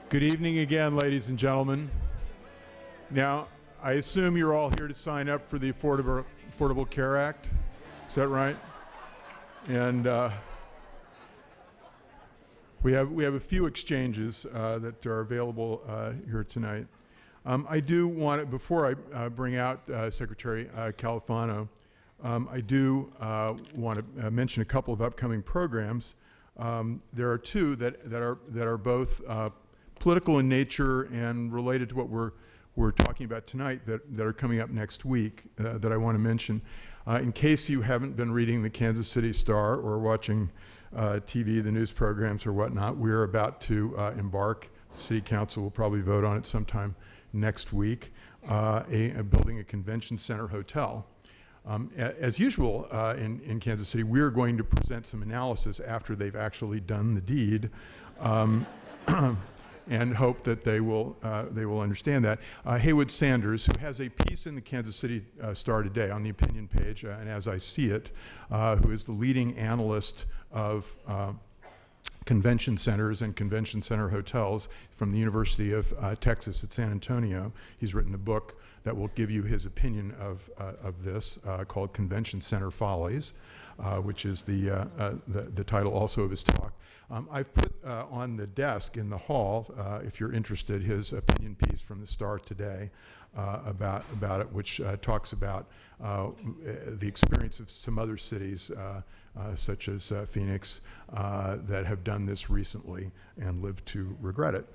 Good evening again, ladies and gentlemen. Now, I assume you're all here to sign up for the Affordable Care Act. Is that right? And we have a few exchanges that are available here tonight. I do want to, before I bring out Secretary Califano, I do want to mention a couple of upcoming programs. There are two that are both political in nature and related to what we're talking about tonight that are coming up next week that I want to mention. In case you haven't been reading the Kansas City Star or watching TV, the news programs or whatnot, we're about to embark. The City Council will probably vote on it sometime next week, building a convention center hotel. As usual in Kansas City, we're going to present some analysis after they've actually done the deed. And hope that they will understand that. Haywood Sanders, who has a piece in the Kansas City Star today on the opinion page, and as I see it, who is the leading analyst of convention centers and convention center hotels from the University of Texas at San Antonio. He's written a book that will give you his opinion of this called Convention Center Follies, which is the title also of his talk. I've put on the desk in the hall, if you're interested, his opinion piece from the Star today about it, which talks about the experience of some other cities, such as Phoenix, that have done this recently and live to regret it.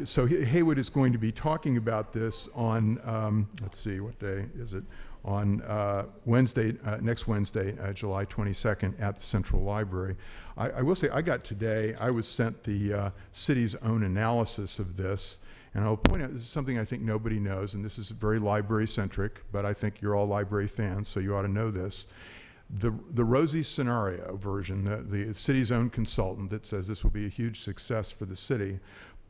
So Haywood is going to be talking about this on, let's see, what day is it? On Wednesday, next Wednesday, July 22nd at the Central Library. I will say I was sent the city's own analysis of this, and I'll point out this is something I think nobody knows, and this is very library-centric, but I think you're all library fans, so you ought to know this. The rosy scenario version, the city's own consultant that says this will be a huge success for the city,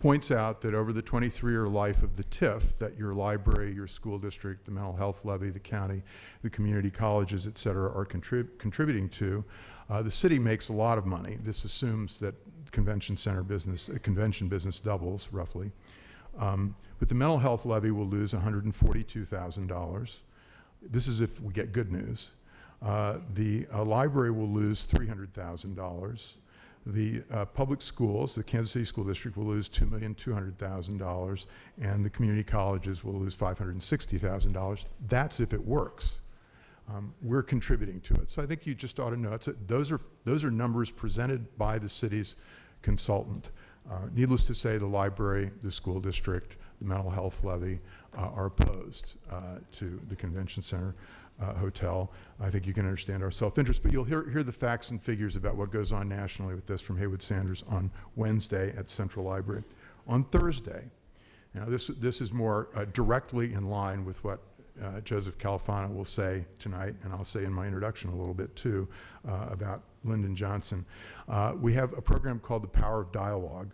points out that over the 23-year life of the TIF that your library, your school district, the mental health levy, the county, the community colleges, et cetera, are contributing to, the city makes a lot of money. This assumes that convention business doubles roughly. But the mental health levy will lose $142,000. This is if we get good news. The library will lose $300,000. The public schools, the Kansas City School District, will lose $2,200,000, and the community colleges will lose $560,000. That's if it works. We're contributing to it. So I think you just ought to know those are numbers presented by the city's consultant. Needless to say, the library, the school district, the mental health levy are opposed to the convention center hotel. I think you can understand our self-interest, but you'll hear the facts and figures about what goes on nationally with this from Haywood Sanders on Wednesday at Central Library. On Thursday, now this is more directly in line with what Joseph Califano will say tonight, and I'll say in my introduction a little bit too about Lyndon Johnson. We have a program called The Power of Dialogue,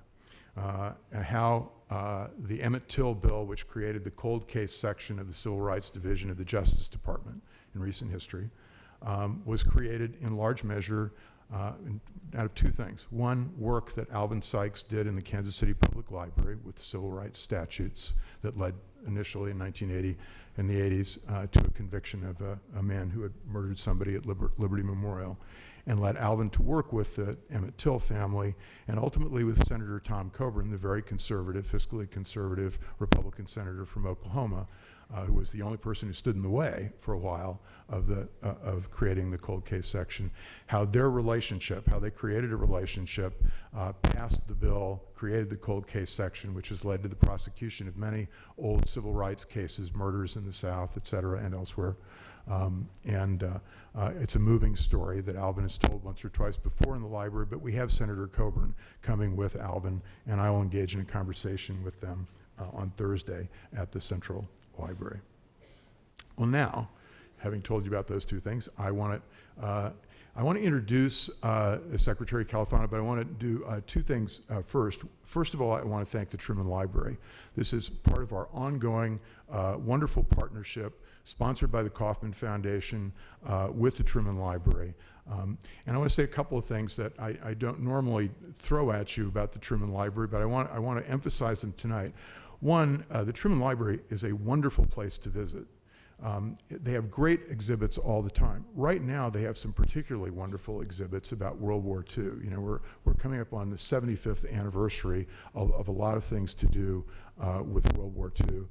how the Emmett Till bill, which created the cold case section of the Civil Rights Division of the Justice Department in recent history, was created in large measure out of two things. One, work that Alvin Sykes did in the Kansas City Public Library with the civil rights statutes that led initially in 1980 in the 80s to a conviction of a man who had murdered somebody at Liberty Memorial, and led Alvin to work with the Emmett Till family and ultimately with Senator Tom Coburn, the very conservative, fiscally conservative Republican senator from Oklahoma, who was the only person who stood in the way for a while of creating the cold case section. How their relationship, how they created a relationship, passed the bill, created the cold case section, which has led to the prosecution of many old civil rights cases, murders in the South, et cetera, and elsewhere. It's a moving story that Alvin has told once or twice before in the library, but we have Senator Coburn coming with Alvin, and I will engage in a conversation with them on Thursday at the Central Library. Well, now, having told you about those two things, I I want to introduce Secretary Califano, but I want to do two things first. First of all, I want to thank the Truman Library. This is part of our ongoing wonderful partnership sponsored by the Kauffman Foundation with the Truman Library. And I want to say a couple of things that I don't normally throw at you about the Truman Library, but I want to emphasize them tonight. One, the Truman Library is a wonderful place to visit. They have great exhibits all the time. Right now, they have some particularly wonderful exhibits about World War II. You know, we're coming up on the 75th anniversary of a lot of things to do with World War II.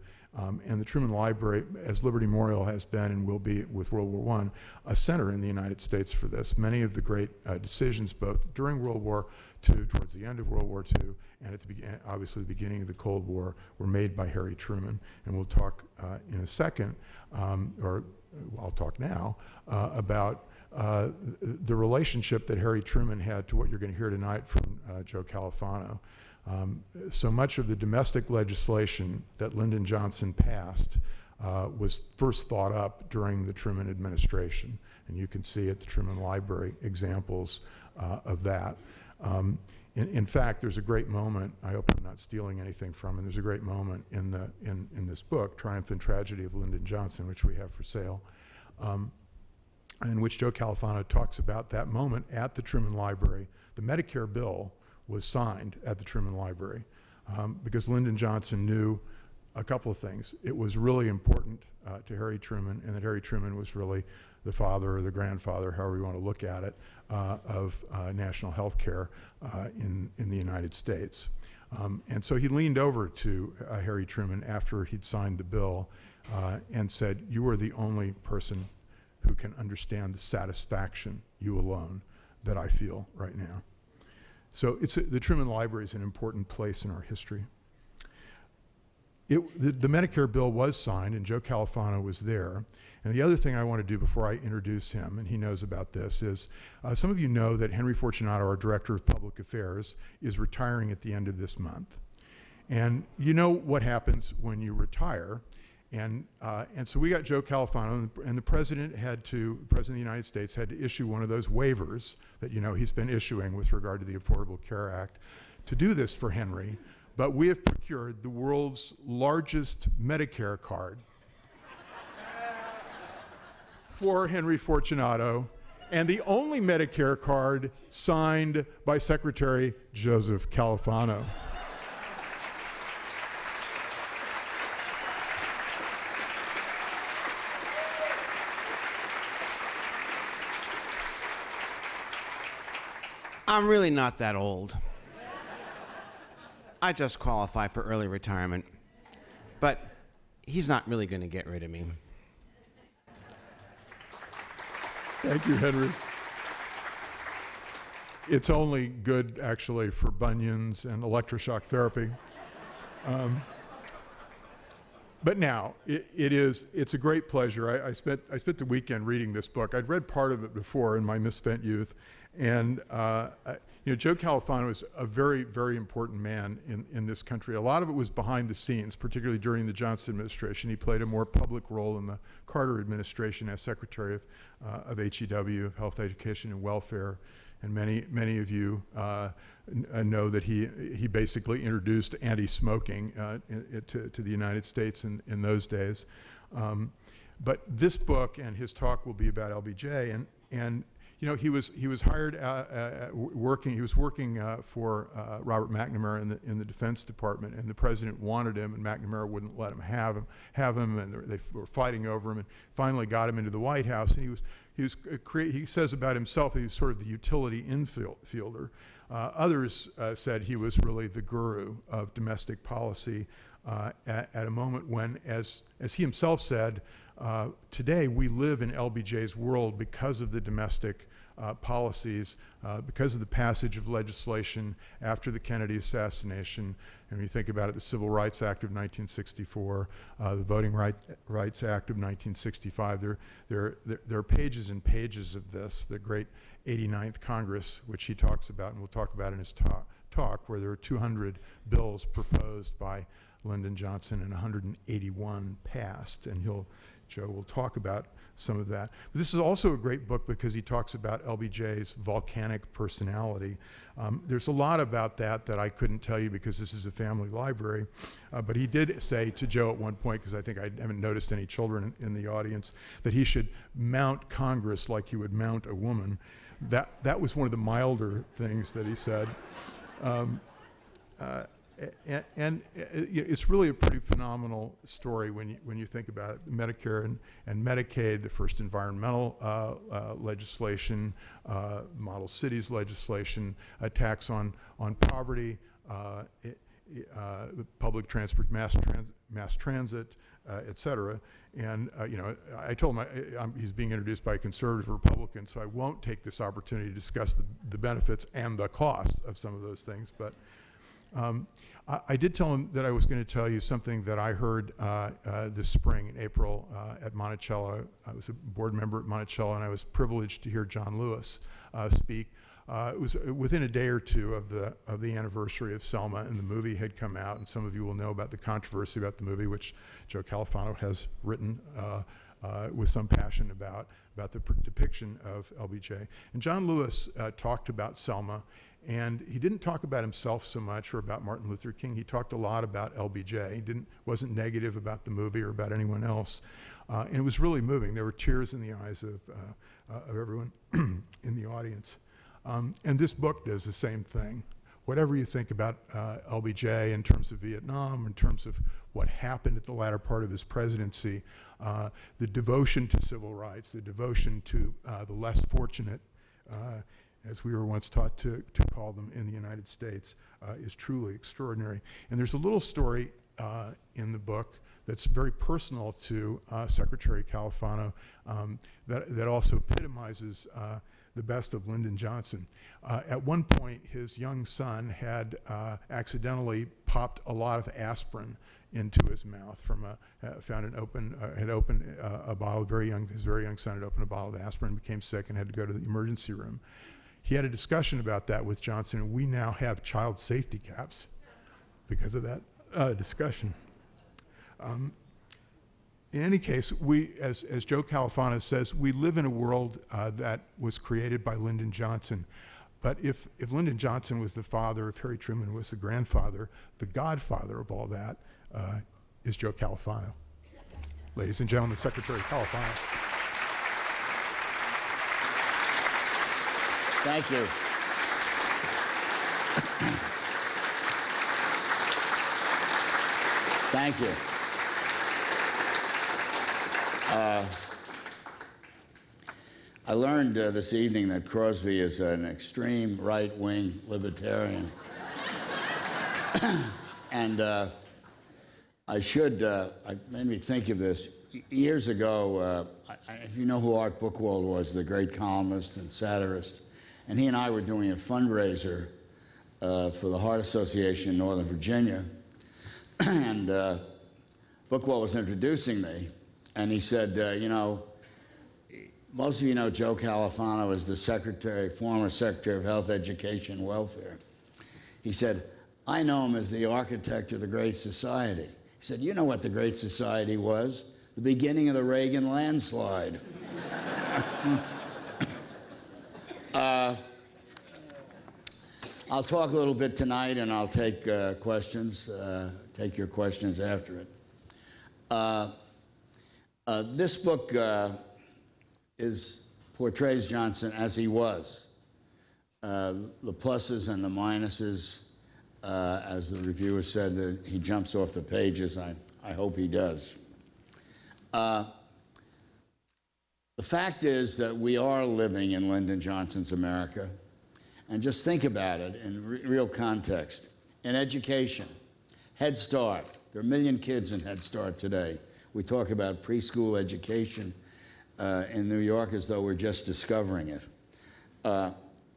And the Truman Library, as Liberty Memorial has been and will be with World War I, a center in the United States for this. Many of the great decisions, both during World War II, towards the end of World War II, and at the obviously the beginning of the Cold War, were made by Harry Truman. And we'll talk in a second, or I'll talk now, about the relationship that Harry Truman had to what you're going to hear tonight from Joe Califano. So much of the domestic legislation that Lyndon Johnson passed was first thought up during the Truman administration. And you can see at the Truman Library examples of that. In fact, there's a great moment, I hope I'm not stealing anything from it, there's a great moment in this book, Triumph and Tragedy of Lyndon Johnson, which we have for sale, in which Joe Califano talks about that moment at the Truman Library. The Medicare bill was signed at the Truman Library because Lyndon Johnson knew a couple of things. It was really important to Harry Truman, and that Harry Truman was really the father or the grandfather, however you want to look at it, of national health care in the United States. And so he leaned over to Harry Truman after he'd signed the bill and said, "You are the only person who can understand the satisfaction, you alone, that I feel right now." So the Truman Library is an important place in our history. The Medicare bill was signed, and Joe Califano was there. And the other thing I want to do before I introduce him, and he knows about this, is some of you know that Henry Fortunato, our Director of Public Affairs, is retiring at the end of this month. And you know what happens when you retire. And so we got Joe Califano, and the President of the United States had to issue one of those waivers that you know he's been issuing with regard to the Affordable Care Act to do this for Henry. But we have procured the world's largest Medicare card for Henry Fortunato, and the only Medicare card signed by Secretary Joseph Califano. I'm really not that old. I just qualify for early retirement. But he's not really going to get rid of me. Thank you, Henry. It's only good, actually, for bunions and electroshock therapy. But now, it's a great pleasure. I spent the weekend reading this book. I'd read part of it before in my misspent youth. And you know, Joe Califano is a very, very important man in this country. A lot of it was behind the scenes, particularly during the Johnson administration. He played a more public role in the Carter administration as Secretary of HEW, of Health, Education, and Welfare. And many of you know that he basically introduced anti-smoking to the United States in those days. But this book and his talk will be about LBJ, and you know, he was hired working. He was working for Robert McNamara in the Defense Department, and the president wanted him, and McNamara wouldn't let him have him, and they were fighting over him, and finally got him into the White House. And he says about himself that he was sort of the utility infielder. Others said he was really the guru of domestic policy at a moment when, as he himself said, today we live in LBJ's world because of the domestic policies, because of the passage of legislation after the Kennedy assassination. And when you think about it, the Civil Rights Act of 1964, the Voting Rights Act of 1965, there are pages and pages of this, the great 89th Congress, which he talks about, and we'll talk about in his talk, where there are 200 bills proposed by Lyndon Johnson, and 181 passed. And Joe will talk about some of that. But this is also a great book because he talks about LBJ's volcanic personality. There's a lot about that I couldn't tell you because this is a family library. But he did say to Joe at one point, because I think I haven't noticed any children in the audience, that he should mount Congress like he would mount a woman. That was one of the milder things that he said. And it's really a pretty phenomenal story when you think about it. Medicare and Medicaid, the first environmental legislation, model cities legislation, attacks on poverty, public transport, mass transit, et cetera. And I told him he's being introduced by a conservative Republican, so I won't take this opportunity to discuss the benefits and the cost of some of those things. But I did tell him that I was going to tell you something that I heard this spring in April at Monticello. I was a board member at Monticello, and I was privileged to hear John Lewis speak. It was within a day or two of the anniversary of Selma, and the movie had come out, and some of you will know about the controversy about the movie, which Joe Califano has written with some passion about the depiction of LBJ. And John Lewis talked about Selma, and he didn't talk about himself so much or about Martin Luther King. He talked a lot about LBJ. He wasn't negative about the movie or about anyone else. And it was really moving. There were tears in the eyes of everyone in the audience. And this book does the same thing. Whatever you think about LBJ in terms of Vietnam, in terms of what happened at the latter part of his presidency, the devotion to civil rights, the devotion to the less fortunate, as we were once taught to call them in the United States, is truly extraordinary. And there's a little story in the book that's very personal to Secretary Califano that also epitomizes the best of Lyndon Johnson. At one point, his young son had accidentally popped a lot of aspirin into his mouth from had opened a bottle. His very young son had opened a bottle of aspirin, became sick, and had to go to the emergency room. He had a discussion about that with Johnson, and we now have child safety caps because of that discussion. In any case, as Joe Califano says, we live in a world that was created by Lyndon Johnson. But if Lyndon Johnson was the father, if Harry Truman was the grandfather, the godfather of all that is Joe Califano. Ladies and gentlemen, Secretary Califano. Thank you. Thank you. I learned this evening that Crosby is an extreme right-wing libertarian. And it made me think of this. Years ago, if you know who Art Buchwald was, the great columnist and satirist, and he and I were doing a fundraiser for the Heart Association in Northern Virginia, and Buchwald was introducing me, and he said, most of you know Joe Califano is the former Secretary of Health, Education, and Welfare. He said, I know him as the architect of the Great Society. He said, you know what the Great Society was? The beginning of the Reagan landslide. I'll talk a little bit tonight, and I'll take questions, take your questions after it. This book portrays Johnson as he was. The pluses and the minuses, as the reviewer said, that he jumps off the pages. I hope he does. The fact is that we are living in Lyndon Johnson's America. And just think about it in real context. In education, Head Start. There are 1 million kids in Head Start today. We talk about preschool education in New York as though we're just discovering it.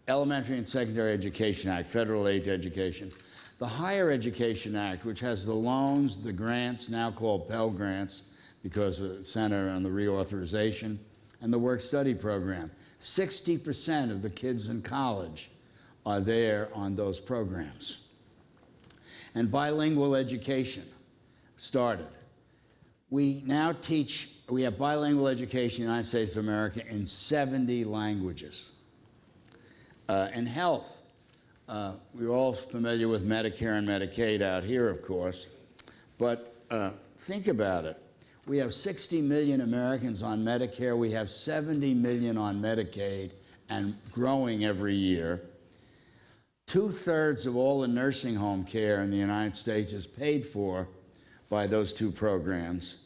Elementary and Secondary Education Act, federal aid to education. The Higher Education Act, which has the loans, the grants, now called Pell Grants, because of the Center on the Reauthorization, and the Work-Study Program. 60% of the kids in college are there on those programs. And bilingual education. started. We now we have bilingual education in the United States of America in 70 languages. In health, we're all familiar with Medicare and Medicaid out here, of course, but think about it. We have 60 million Americans on Medicare. We have 70 million on Medicaid, and growing every year. 2/3 of all the nursing home care in the United States is paid for by those two programs.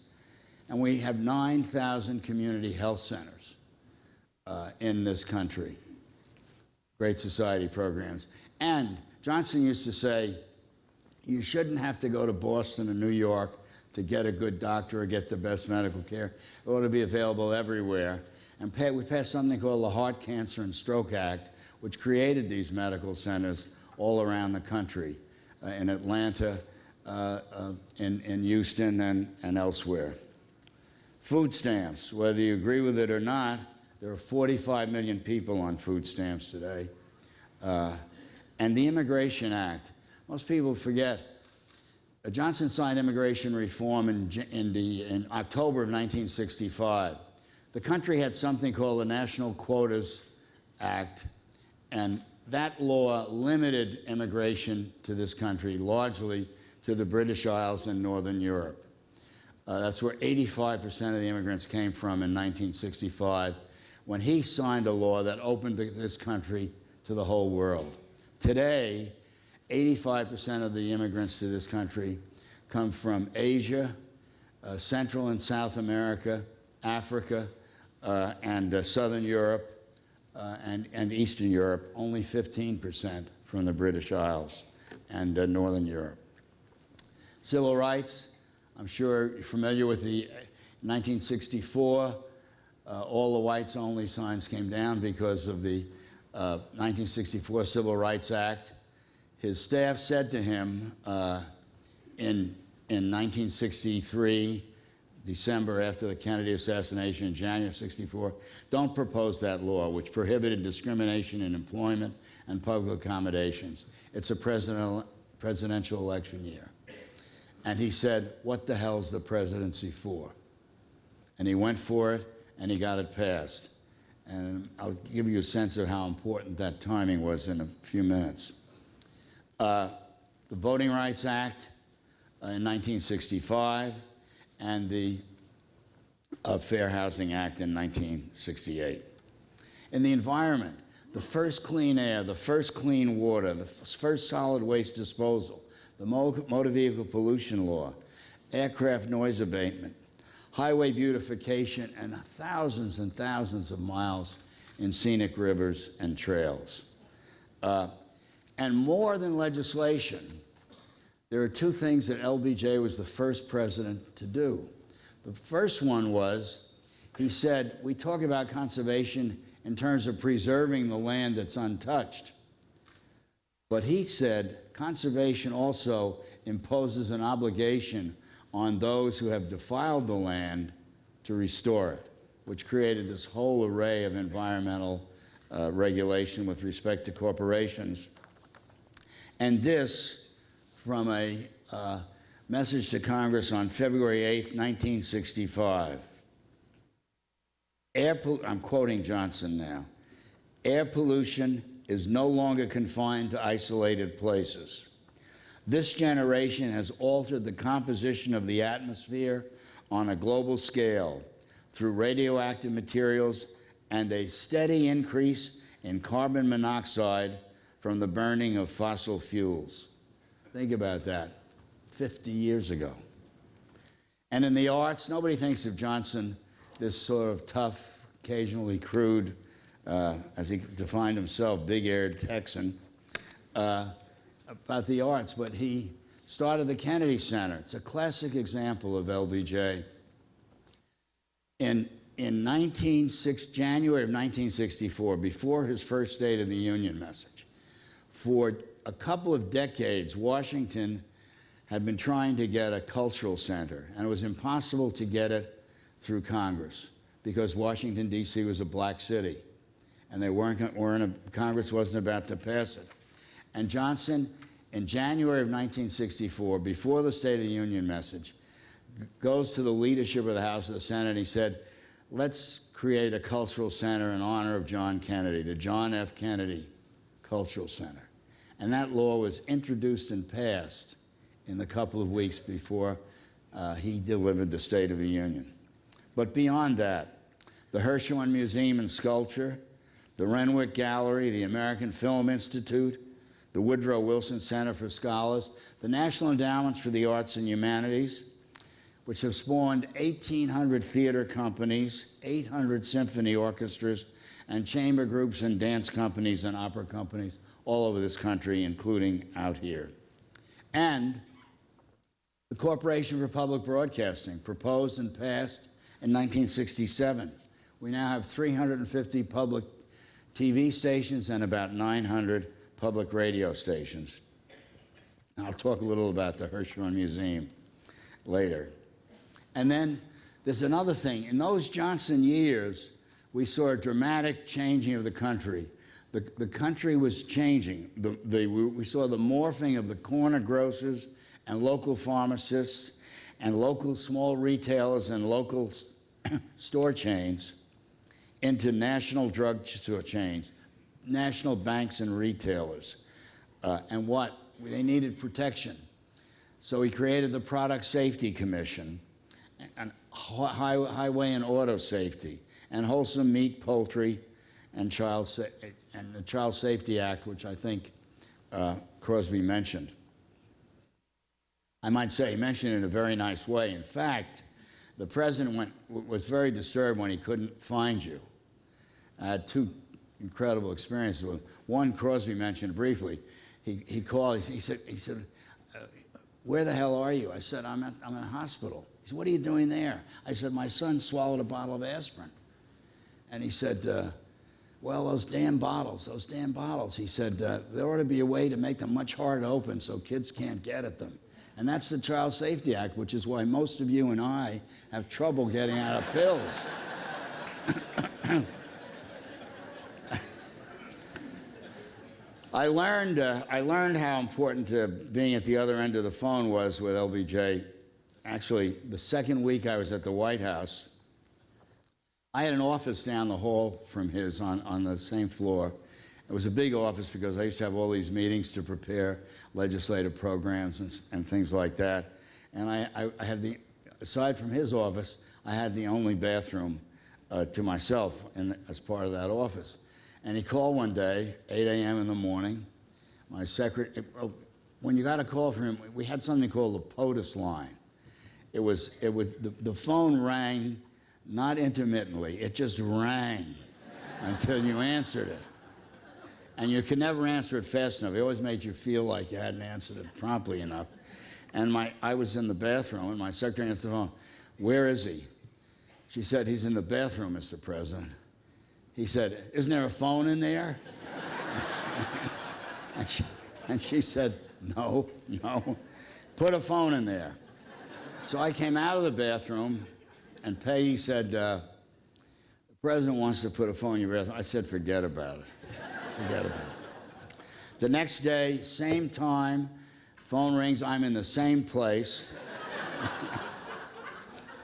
And we have 9,000 community health centers in this country. Great Society programs. And Johnson used to say, you shouldn't have to go to Boston or New York to get a good doctor or get the best medical care. It ought to be available everywhere. And we passed something called the Heart, Cancer, and Stroke Act, which created these medical centers all around the country, in Atlanta, in Houston, and elsewhere. Food stamps, whether you agree with it or not, there are 45 million people on food stamps today. And the Immigration Act. Most people forget, Johnson signed immigration reform in October of 1965. The country had something called the National Quotas Act, and that law limited immigration to this country largely to the British Isles and Northern Europe. That's where 85% of the immigrants came from in 1965, when he signed a law that opened this country to the whole world. Today, 85% of the immigrants to this country come from Asia, Central and South America, Africa, and Southern Europe, and Eastern Europe. Only 15% from the British Isles and Northern Europe. Civil rights, I'm sure you're familiar with the 1964, all the whites-only signs came down because of the 1964 Civil Rights Act. His staff said to him in 1963, December after the Kennedy assassination in January of '64, don't propose that law, which prohibited discrimination in employment and public accommodations. It's a presidential election year. And he said, what the hell's the presidency for? And he went for it, and he got it passed. And I'll give you a sense of how important that timing was in a few minutes. The Voting Rights Act in 1965, and the Fair Housing Act in 1968. In the environment, the first clean air, the first clean water, the first solid waste disposal, the motor vehicle pollution law, aircraft noise abatement, highway beautification, and thousands of miles in scenic rivers and trails. And more than legislation, there are two things that LBJ was the first president to do. The first one was, he said, we talk about conservation in terms of preserving the land that's untouched. But he said, conservation also imposes an obligation on those who have defiled the land to restore it, which created this whole array of environmental regulation with respect to corporations. And this, from a message to Congress on February 8th, 1965. I'm quoting Johnson now. Air pollution is no longer confined to isolated places. This generation has altered the composition of the atmosphere on a global scale through radioactive materials and a steady increase in carbon monoxide from the burning of fossil fuels. Think about that, 50 years ago. And in the arts, nobody thinks of Johnson, this sort of tough, occasionally crude, as he defined himself, big-eared Texan, about the arts, but he started the Kennedy Center. It's a classic example of LBJ. In January of 1964, before his first State of the Union message, for a couple of decades, Washington had been trying to get a cultural center, and it was impossible to get it through Congress because Washington, D.C. was a black city, and Congress wasn't about to pass it. And Johnson, in January of 1964, before the State of the Union message, goes to the leadership of the House of the Senate, and he said, let's create a cultural center in honor of John Kennedy, the John F. Kennedy Cultural Center. And that law was introduced and passed in the couple of weeks before he delivered the State of the Union. But beyond that, the Hirshhorn Museum and Sculpture, the Renwick Gallery, the American Film Institute, the Woodrow Wilson Center for Scholars, the National Endowments for the Arts and Humanities, which have spawned 1,800 theater companies, 800 symphony orchestras, and chamber groups and dance companies and opera companies all over this country, including out here. And the Corporation for Public Broadcasting, proposed and passed in 1967. We now have 350 public TV stations and about 900 public radio stations. I'll talk a little about the Hirshhorn Museum later. And then there's another thing. In those Johnson years, we saw a dramatic changing of the country. The country was changing. We saw the morphing of the corner grocers and local pharmacists and local small retailers and local store chains into national drugstore chains, national banks and retailers. And what? They needed protection. So he created the Product Safety Commission, and highway and auto safety, and wholesome meat, poultry, and the Child Safety Act, which I think Crosby mentioned. I might say he mentioned it in a very nice way. In fact, the president was very disturbed when he couldn't find you. I had two incredible experiences with him. One, Crosby mentioned briefly. He called. He said, "Where the hell are you?" I said, "I'm in a hospital." He said, "What are you doing there?" I said, "My son swallowed a bottle of aspirin." And he said, "Well, those damn bottles. He said, "There ought to be a way to make them much harder to open so kids can't get at them." And that's the Child Safety Act, which is why most of you and I have trouble getting out of pills. I learned how important being at the other end of the phone was with LBJ. Actually, the second week I was at the White House, I had an office down the hall from his on the same floor. It was a big office because I used to have all these meetings to prepare legislative programs and things like that. And I had aside from his office, I had the only bathroom to myself as part of that office. And he called one day, 8 a.m. in the morning. My secretary, when you got a call from him, we had something called the POTUS line. It was the phone rang, not intermittently, it just rang until you answered it. And you could never answer it fast enough. It always made you feel like you hadn't answered it promptly enough. And I was in the bathroom, and my secretary answered the phone. "Where is he?" She said, "He's in the bathroom, Mr. President." He said, "Isn't there a phone in there?" and she said, no, put a phone in there. So I came out of the bathroom, and Peggy said, "The president wants to put a phone in your bathroom." I said, forget about it. The next day, same time, phone rings, I'm in the same place.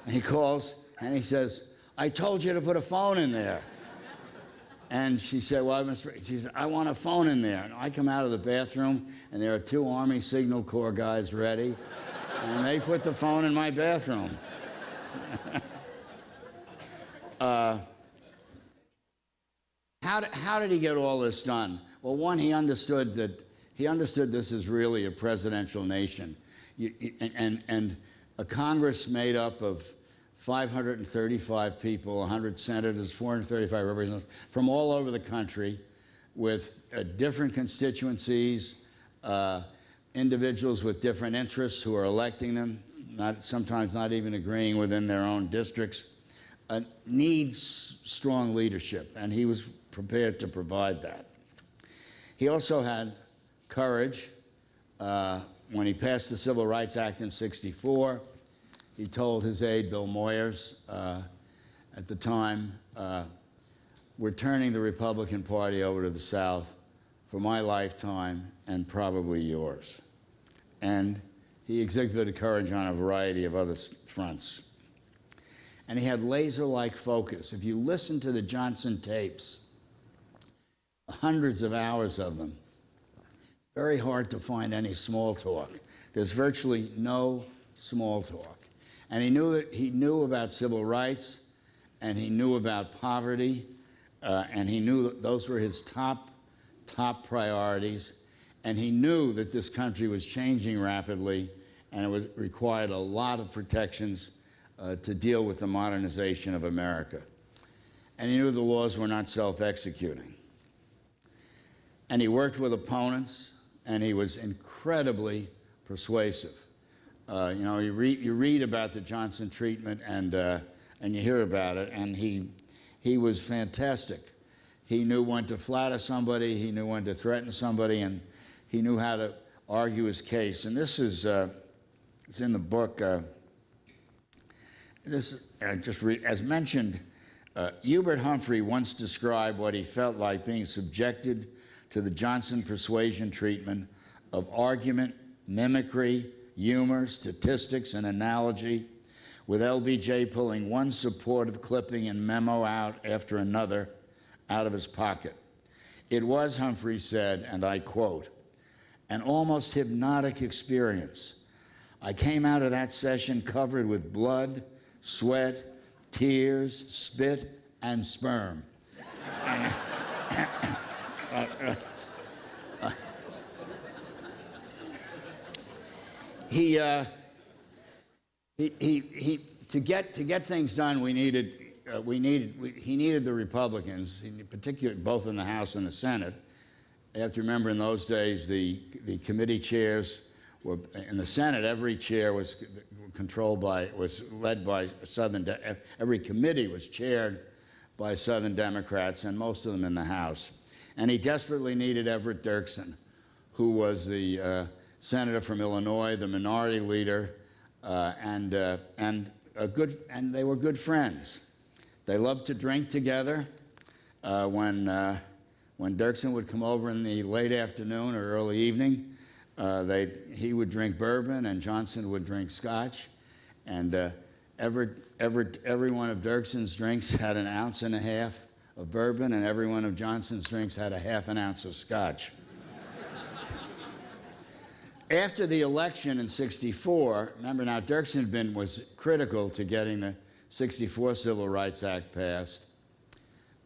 And he calls, and he says, "I told you to put a phone in there." And she said, she said, "I want a phone in there." And I come out of the bathroom, and there are two Army Signal Corps guys ready, and they put the phone in my bathroom. How did he get all this done? Well, one, he understood this is really a presidential nation, and a Congress made up of 535 people, 100 senators, 435 representatives from all over the country with different constituencies, individuals with different interests who are electing them, sometimes not even agreeing within their own districts, needs strong leadership, and he was prepared to provide that. He also had courage. When he passed the Civil Rights Act in '64, he told his aide, Bill Moyers, at the time, "We're turning the Republican Party over to the South for my lifetime and probably yours." And he exhibited courage on a variety of other fronts. And he had laser-like focus. If you listen to the Johnson tapes, hundreds of hours of them, very hard to find any small talk. There's virtually no small talk. And he knew about civil rights, and he knew about poverty, and he knew that those were his top priorities. And he knew that this country was changing rapidly, and it required a lot of protections to deal with the modernization of America. And he knew the laws were not self-executing. And he worked with opponents, and he was incredibly persuasive. You read about the Johnson treatment, and you hear about it, and he was fantastic. He knew when to flatter somebody, he knew when to threaten somebody, and he knew how to argue his case. And this is it's in the book. As mentioned, Hubert Humphrey once described what he felt like being subjected to the Johnson persuasion treatment of argument, mimicry, humor, statistics, and analogy, with LBJ pulling one supportive clipping and memo out after another out of his pocket. It was, Humphrey said, and I quote, "an almost hypnotic experience. I came out of that session covered with blood, sweat, tears, spit, and sperm." To get things done, he needed the Republicans, in particular both in the House and the Senate. You have to remember, in those days, the committee chairs were in the Senate. Every chair was led by every committee was chaired by Southern Democrats, and most of them in the House. And he desperately needed Everett Dirksen, who was the senator from Illinois, the minority leader, and they were good friends. They loved to drink together. When Dirksen would come over in the late afternoon or early evening, he would drink bourbon and Johnson would drink scotch. And every one of Dirksen's drinks had 1.5 ounces of bourbon, and every one of Johnson's drinks had 1/2 ounce of scotch. After the election in '64, remember now, Dirksen was critical to getting the '64 Civil Rights Act passed.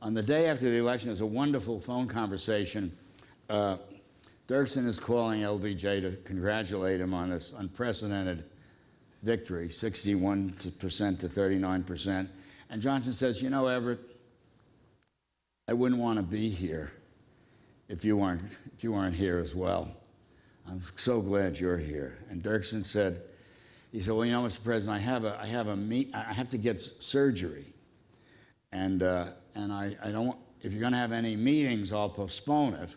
On the day after the election, there's a wonderful phone conversation. Dirksen is calling LBJ to congratulate him on this unprecedented victory, 61% to 39%. And Johnson says, "You know, Everett, I wouldn't want to be here if you weren't here as well. I'm so glad you're here." And Dirksen said, "Well, you know, Mr. President, I have to get surgery, and I don't. If you're going to have any meetings, I'll postpone it.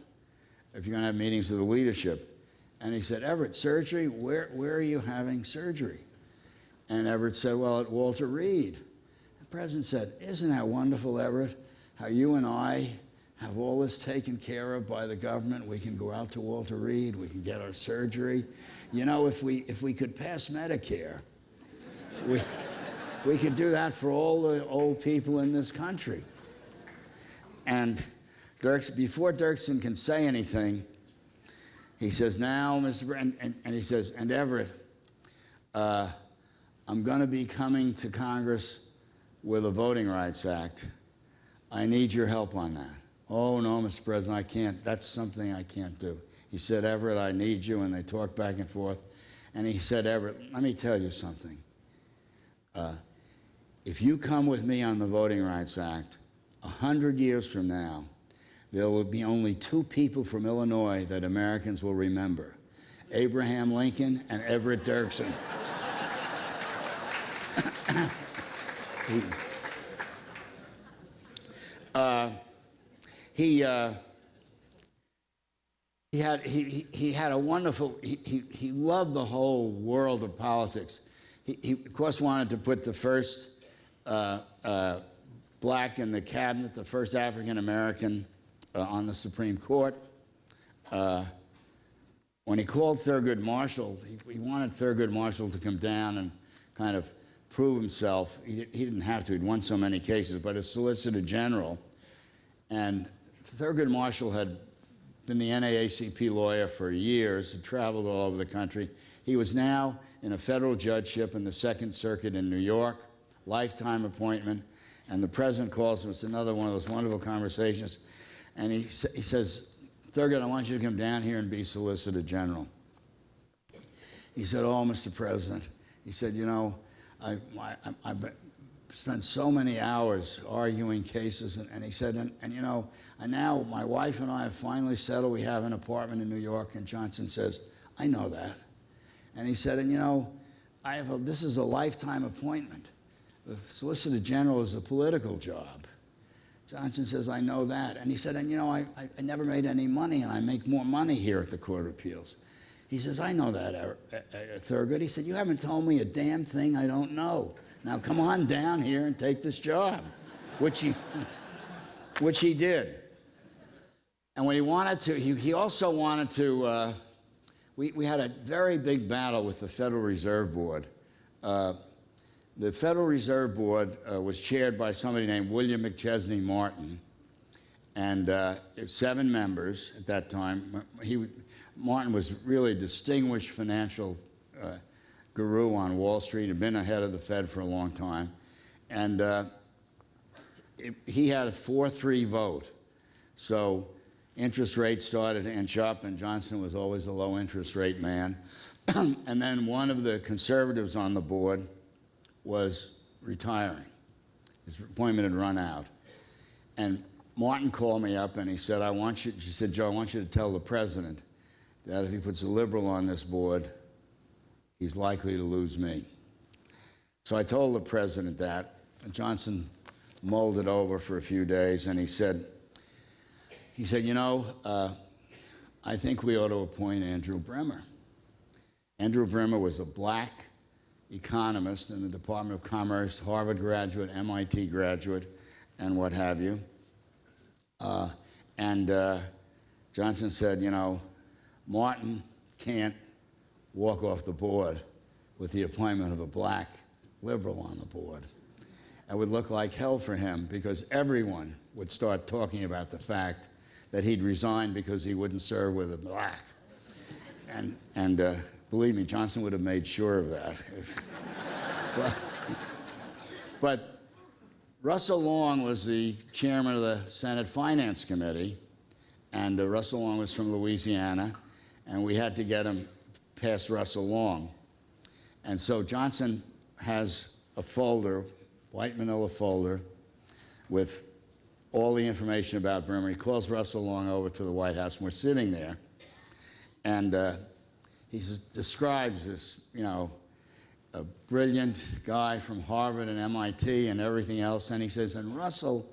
If you're going to have meetings of the leadership." And he said, "Everett, surgery? Where are you having surgery?" And Everett said, "Well, at Walter Reed." The president said, "Isn't that wonderful, Everett? How you and I have all this taken care of by the government. We can go out to Walter Reed. We can get our surgery. You know, if we could pass Medicare, we could do that for all the old people in this country." And before Dirksen can say anything, he says, "Now, Mr. President," and he says, "And Everett, I'm going to be coming to Congress with a Voting Rights Act. I need your help on that." "Oh, no, Mr. President, I can't. That's something I can't do." He said, "Everett, I need you." And they talked back and forth. And he said, "Everett, let me tell you something. If you come with me on the Voting Rights Act, 100 years from now, there will be only 2 people from Illinois that Americans will remember: Abraham Lincoln and Everett Dirksen." He had a wonderful. He loved the whole world of politics. He of course wanted to put the first black in the cabinet, the first African American on the Supreme Court. when he called Thurgood Marshall, he wanted Thurgood Marshall to come down and kind of prove himself. He didn't have to. He'd won so many cases, but as Solicitor General. And Thurgood Marshall had been the NAACP lawyer for years, had traveled all over the country. He was now in a federal judgeship in the Second Circuit in New York, lifetime appointment. And the president calls him. It's another one of those wonderful conversations. And he says, Thurgood, I want you to come down here and be Solicitor General. He said, oh, Mr. President. He said, you know, I've spent so many hours arguing cases. And he said, and you know, and now my wife and I have finally settled. We have an apartment in New York. And Johnson says, I know that. And he said, and you know, this is a lifetime appointment. The Solicitor General is a political job. Johnson says, I know that. And he said, and you know, I never made any money, and I make more money here at the Court of Appeals. He says, I know that, Thurgood. He said, you haven't told me a damn thing I don't know. Now come on down here and take this job, which he did. And when he wanted to, he also wanted to, we had a very big battle with the Federal Reserve Board. The Federal Reserve Board was chaired by somebody named William McChesney Martin, and it was 7 members at that time. Martin was really a distinguished financial guru on Wall Street, had been ahead of the Fed for a long time, and he had a 4-3 vote. So interest rates started to inch up, and Johnson was always a low interest rate man. And then one of the conservatives on the board was retiring. His appointment had run out. And Martin called me up and he said, she said, Joe, I want you to tell the president that if he puts a liberal on this board, he's likely to lose me. So I told the president that, and Johnson mulled it over for a few days, and he said, you know, I think we ought to appoint Andrew Bremer. Andrew Bremer was a black economist in the Department of Commerce, Harvard graduate, MIT graduate, and what have you. Johnson said, you know, Martin can't walk off the board with the appointment of a black liberal on the board. It would look like hell for him, because everyone would start talking about the fact that he'd resigned because he wouldn't serve with a black. And believe me, Johnson would have made sure of that. But Russell Long was the chairman of the Senate Finance Committee, and Russell Long was from Louisiana, and we had to get him past Russell Long. And so Johnson has a folder, white manila folder, with all the information about Bremer. He calls Russell Long over to the White House, and we're sitting there, and he describes this, you know, a brilliant guy from Harvard and MIT and everything else, and he says, and Russell,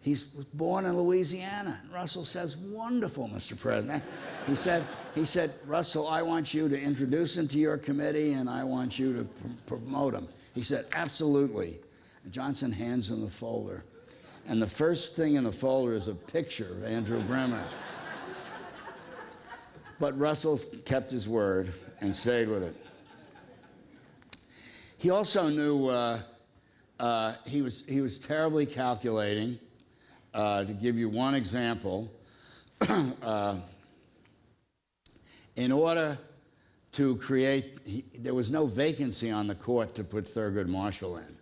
he was born in Louisiana. And Russell says, wonderful, Mr. President. He said, Russell, I want you to introduce him to your committee, and I want you to promote him. He said, absolutely. And Johnson hands him the folder. And the first thing in the folder is a picture of Andrew Bremer. But Russell kept his word and stayed with it. He also knew he was terribly calculating. To give you one example, in order to create, there was no vacancy on the court to put Thurgood Marshall in.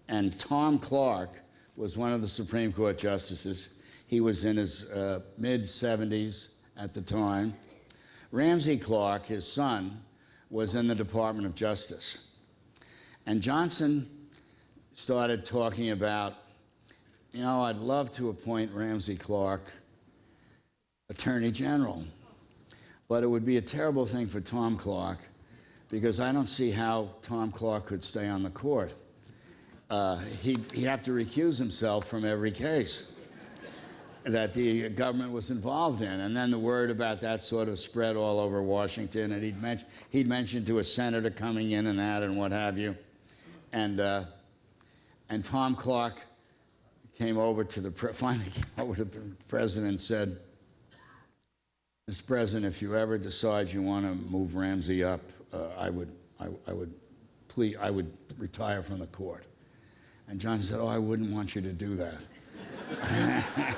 And Tom Clark was one of the Supreme Court justices. He was in his mid-70s at the time. Ramsey Clark, his son, was in the Department of Justice. And Johnson started talking about, you know, I'd love to appoint Ramsey Clark Attorney General, but it would be a terrible thing for Tom Clark, because I don't see how Tom Clark could stay on the court. He'd have to recuse himself from every case that the government was involved in. And then the word about that sort of spread all over Washington, and he'd mentioned to a senator coming in and that and what have you. And Tom Clark finally came over to the president and said, Mr. President, if you ever decide you want to move Ramsey up, I would retire from the court. And Johnson said, oh, I wouldn't want you to do that.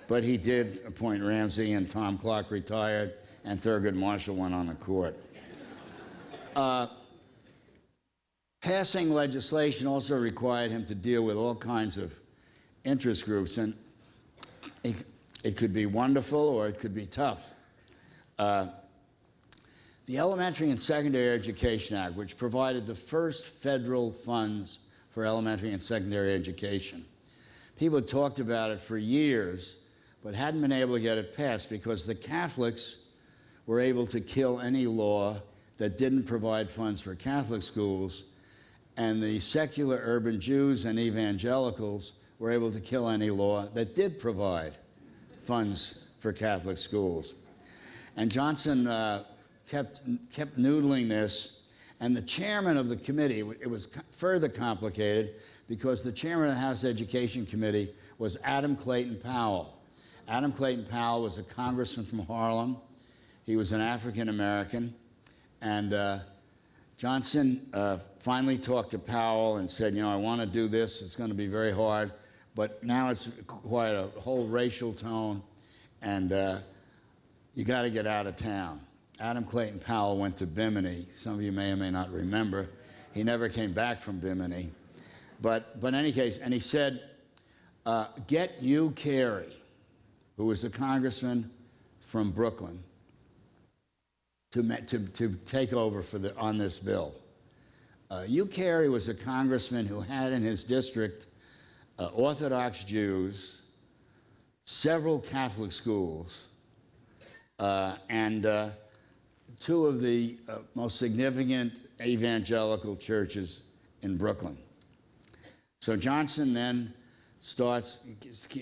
But he did appoint Ramsey, and Tom Clark retired, and Thurgood Marshall went on the court. Passing legislation also required him to deal with all kinds of interest groups, and it could be wonderful or it could be tough. The Elementary and Secondary Education Act, which provided the first federal funds for elementary and secondary education. People had talked about it for years, but hadn't been able to get it passed because the Catholics were able to kill any law that didn't provide funds for Catholic schools, and the secular urban Jews and evangelicals were able to kill any law that did provide funds for Catholic schools. And Johnson kept noodling this, and the chairman of the committee, it was further complicated because the chairman of the House Education Committee was Adam Clayton Powell. Adam Clayton Powell was a congressman from Harlem. He was an African American, and Johnson finally talked to Powell and said, you know, I want to do this. It's going to be very hard, but now it's quite a whole racial tone, and you got to get out of town. Adam Clayton Powell went to Bimini. Some of you may or may not remember. He never came back from Bimini. But in any case, and he said, get Hugh Carey, who was a congressman from Brooklyn, to take over on this bill. Hugh Carey was a congressman who had in his district Orthodox Jews, several Catholic schools, and two of the most significant evangelical churches in Brooklyn. So Johnson then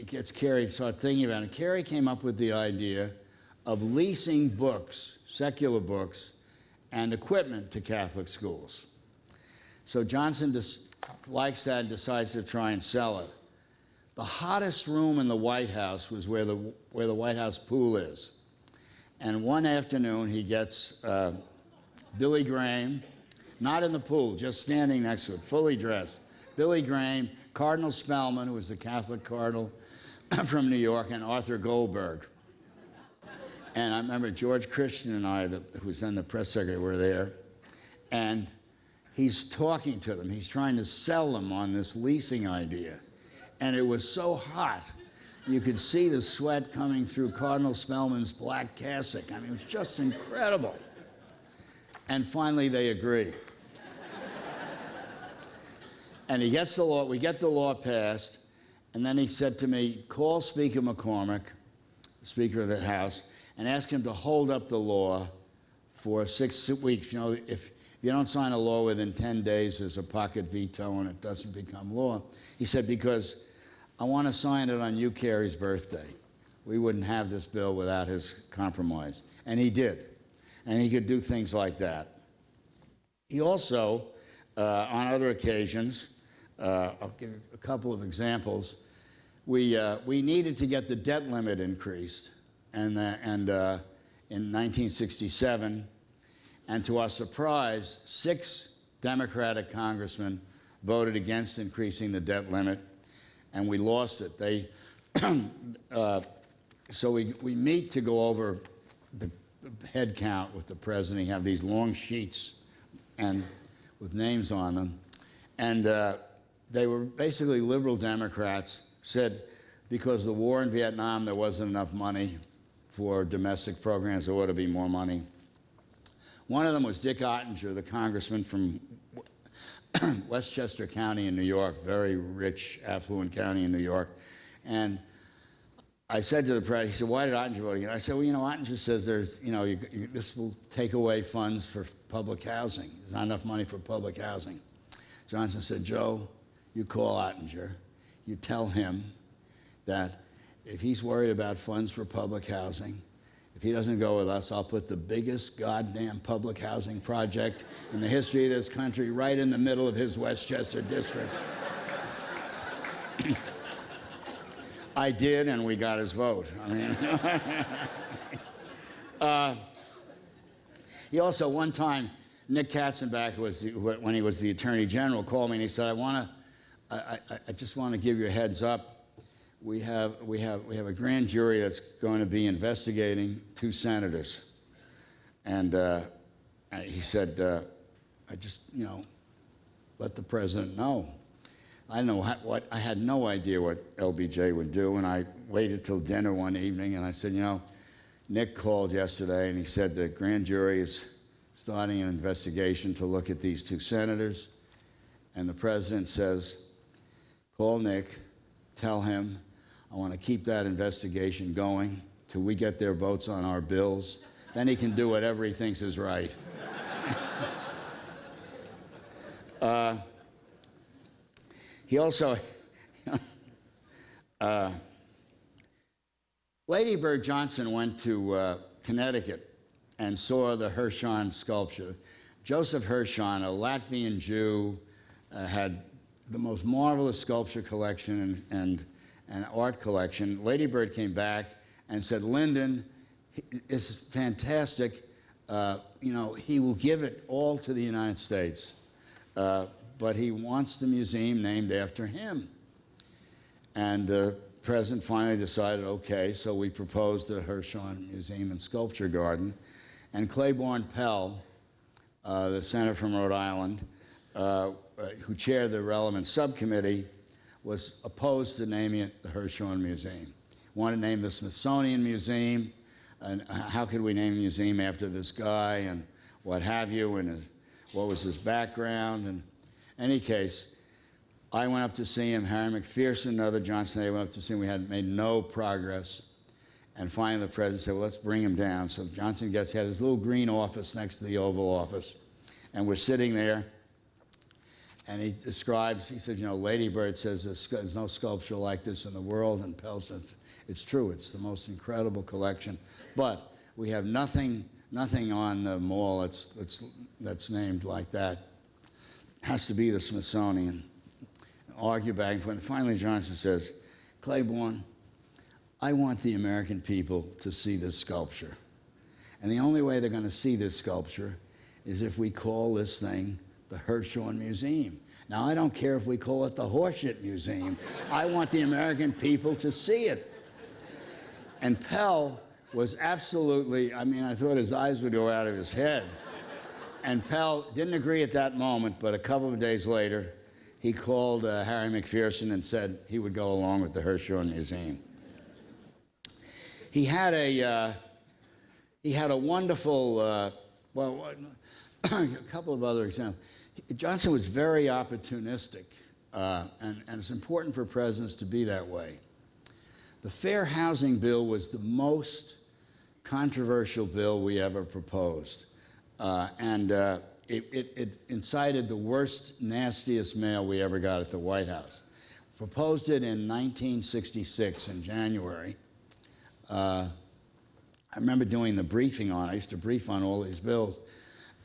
gets Carey to start thinking about it. Carey came up with the idea of leasing books, secular books, and equipment to Catholic schools. So Johnson likes that and decides to try and sell it. The hottest room in the White House was where the White House pool is. And one afternoon he gets Billy Graham, not in the pool, just standing next to it, fully dressed. Billy Graham, Cardinal Spellman, who was the Catholic cardinal from New York, and Arthur Goldberg. And I remember George Christian and I, who was then the press secretary, were there. And he's talking to them. He's trying to sell them on this leasing idea. And it was so hot, you could see the sweat coming through Cardinal Spellman's black cassock. I mean, it was just incredible. And finally, they agree. And he gets the law, we get the law passed, and then he said to me, call Speaker McCormick, Speaker of the House, and ask him to hold up the law for 6 weeks. You know, if you don't sign a law within 10 days, there's a pocket veto and it doesn't become law. He said, because I want to sign it on Hugh Carey's birthday. We wouldn't have this bill without his compromise. And he did. And he could do things like that. He also, on other occasions, I'll give a couple of examples, we needed to get the debt limit increased. And in 1967, and to our surprise, 6 Democratic congressmen voted against increasing the debt limit, and we lost it. So we meet to go over the head count with the president. You have these long sheets and with names on them, and they were basically liberal Democrats. Said because of the war in Vietnam, there wasn't enough money for domestic programs, there ought to be more money. One of them was Dick Ottinger, the congressman from Westchester County in New York, very rich, affluent county in New York. And I said to the president, he said, why did Ottinger vote against? I said, well, you know, Ottinger says there's, you know, this will take away funds for public housing. There's not enough money for public housing. Johnson said, Joe, you call Ottinger, you tell him that if he's worried about funds for public housing, if he doesn't go with us, I'll put the biggest goddamn public housing project in the history of this country right in the middle of his Westchester district. I did, and we got his vote. I mean, he also, one time, Nick Katzenbach, when he was the Attorney General, called me and he said, I just want to give you a heads up. We have a grand jury that's going to be investigating 2 senators. And he said, I just, let the president know. I had no idea what LBJ would do, and I waited till dinner one evening, and I said, Nick called yesterday, and he said the grand jury is starting an investigation to look at these 2 senators, and the president says, call Nick, tell him I want to keep that investigation going till we get their votes on our bills. Then he can do whatever he thinks is right. He also, Lady Bird Johnson went to Connecticut and saw the Hirshhorn sculpture. Joseph Hirshhorn, a Latvian Jew, had the most marvelous sculpture collection and art collection. Lady Bird came back and said, Lyndon is fantastic. He will give it all to the United States. But he wants the museum named after him. And the president finally decided, okay, so we proposed the Hirshhorn Museum and Sculpture Garden. And Claiborne Pell, the senator from Rhode Island, who chaired the relevant subcommittee, was opposed to naming it the Hirshhorn Museum. Wanted to name the Smithsonian Museum, and how could we name a museum after this guy, and what have you, and what was his background. And in any case, I went up to see him. Harry McPherson, another Johnson, they went up to see him. We had made no progress. And finally, the president said, well, let's bring him down. So Johnson had his little green office next to the Oval Office. And we're sitting there. And he describes, he said, Lady Bird says there's no sculpture like this in the world. And Pell says, it's true. It's the most incredible collection. But we have nothing on the mall that's named like that. Has to be the Smithsonian. Argue back and forth. And finally, Johnson says, Claiborne, I want the American people to see this sculpture. And the only way they're going to see this sculpture is if we call this thing the Hirshhorn Museum. Now, I don't care if we call it the Horseshit Museum. I want the American people to see it. And Pell was absolutely, I thought his eyes would go out of his head. And Pell didn't agree at that moment, but a couple of days later, he called Harry McPherson and said he would go along with the Hirshhorn Museum. He had a wonderful, a couple of other examples. Johnson was very opportunistic, and it's important for presidents to be that way. The Fair Housing Bill was the most controversial bill we ever proposed. It incited the worst, nastiest mail we ever got at the White House. Proposed it in 1966 in January. I remember doing the briefing on it. I used to brief on all these bills.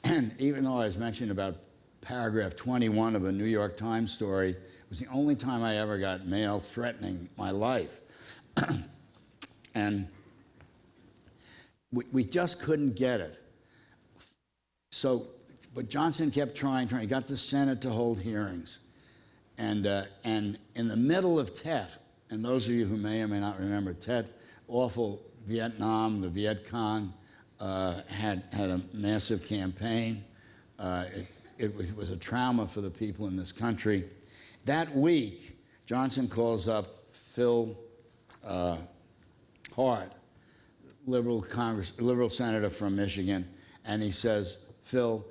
And even though I was mentioning about paragraph 21 of a New York Times story, it was the only time I ever got mail threatening my life. And we just couldn't get it. So, but Johnson kept trying. He got the Senate to hold hearings. And in the middle of Tet, and those of you who may or may not remember Tet, awful Vietnam, the Viet Cong had a massive campaign. It was a trauma for the people in this country. That week, Johnson calls up Phil Hart, liberal senator from Michigan, and he says, Phil,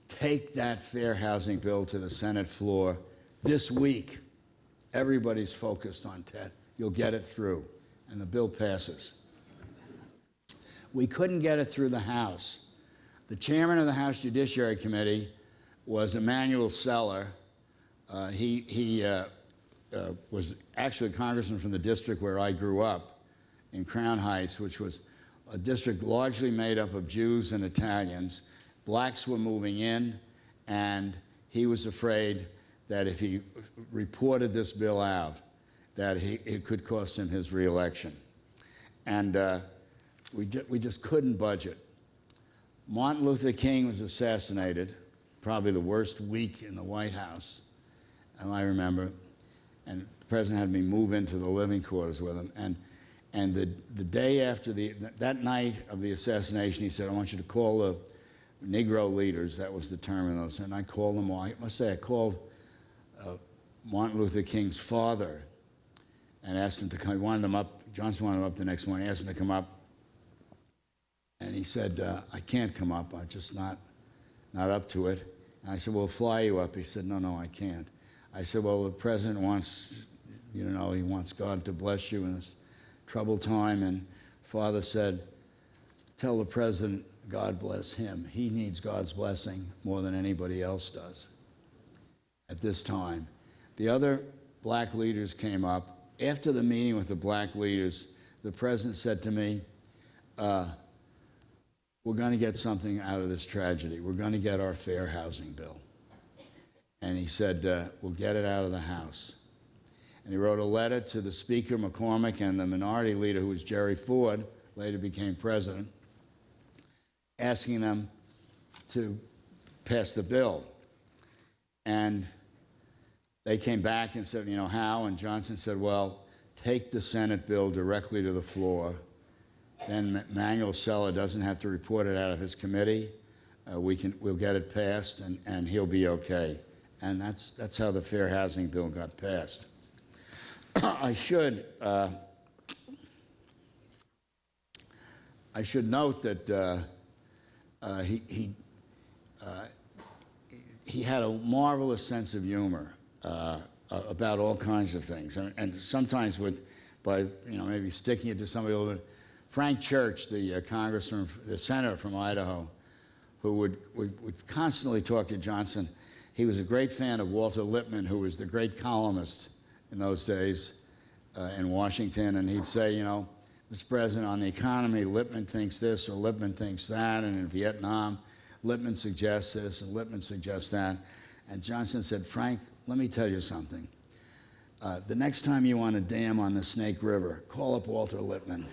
take that fair housing bill to the Senate floor this week. Everybody's focused on Tet. You'll get it through. And the bill passes. We couldn't get it through the House. The chairman of the House Judiciary Committee was Emanuel Seller. He was actually a congressman from the district where I grew up, in Crown Heights, which was a district largely made up of Jews and Italians. Blacks were moving in, and he was afraid that if he reported this bill out, that it could cost him his reelection. And we just couldn't budget. Martin Luther King was assassinated, probably the worst week in the White House, and I remember. And the president had me move into the living quarters with him. And the day after that night of the assassination, he said, I want you to call the Negro leaders. That was the term in those. And I called them all. I must say, I called Martin Luther King's father and asked him to come. He wanted them up. Johnson wanted them up the next morning. He asked him to come up. And he said, I can't come up. I'm just not up to it. And I said, well, we'll fly you up. He said, no, I can't. I said, well, the president wants, he wants God to bless you in this troubled time. And father said, tell the president, God bless him. He needs God's blessing more than anybody else does at this time. The other black leaders came up. After the meeting with the black leaders, the president said to me, we're going to get something out of this tragedy. We're going to get our fair housing bill. And he said, we'll get it out of the House. And he wrote a letter to the Speaker, McCormick, and the minority leader, who was Jerry Ford, later became president, asking them to pass the bill. And they came back and said, how? And Johnson said, well, take the Senate bill directly to the floor. Then Manuel Sella doesn't have to report it out of his committee. We'll get it passed, and he'll be okay. And that's how the Fair Housing Bill got passed. I should note that he had a marvelous sense of humor about all kinds of things, and sometimes by maybe sticking it to somebody older. Frank Church, the congressman, the senator from Idaho, who would constantly talk to Johnson. He was a great fan of Walter Lippmann, who was the great columnist in those days in Washington, and he'd say, Mr. President, on the economy, Lippmann thinks this or Lippmann thinks that, and in Vietnam, Lippmann suggests this and Lippmann suggests that. And Johnson said, Frank, let me tell you something. The next time you want a dam on the Snake River, call up Walter Lippmann.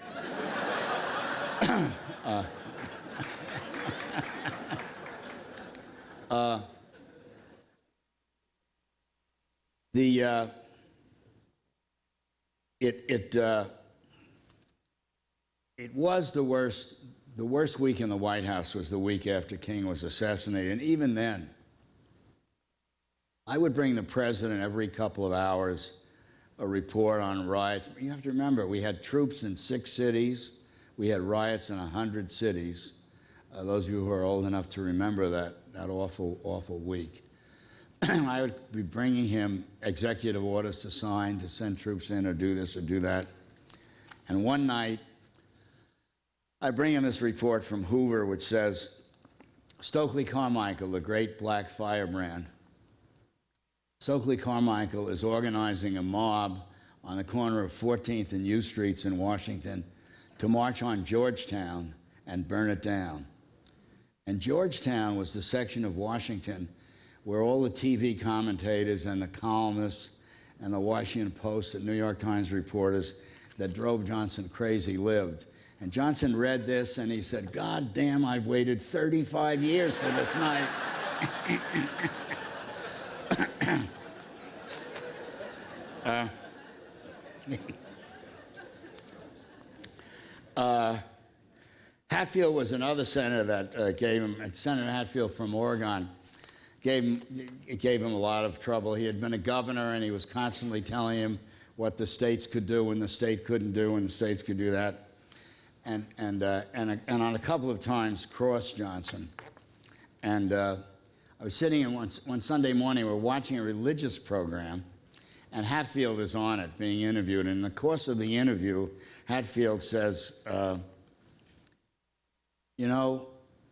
It was the worst. The worst week in the White House was the week after King was assassinated. And even then, I would bring the president every couple of hours a report on riots. You have to remember, we had troops in 6 cities. We had riots in 100 cities. Those of you who are old enough to remember that awful, awful week. I would be bringing him executive orders to sign, to send troops in or do this or do that. And one night, I bring him this report from Hoover, which says, Stokely Carmichael, the great black firebrand. Stokely Carmichael is organizing a mob on the corner of 14th and U Streets in Washington to march on Georgetown and burn it down. And Georgetown was the section of Washington where all the TV commentators and the columnists and the Washington Post and New York Times reporters that drove Johnson crazy lived. And Johnson read this and he said, God damn, I've waited 35 years for this night. Hatfield was another senator that gave him, Senator Hatfield from Oregon, gave him a lot of trouble. He had been a governor and he was constantly telling him what the states could do and the state couldn't do and the states could do that. And on a couple of times crossed Johnson. And I was sitting in one Sunday morning, we were watching a religious program, and Hatfield is on it, being interviewed. And in the course of the interview, Hatfield says,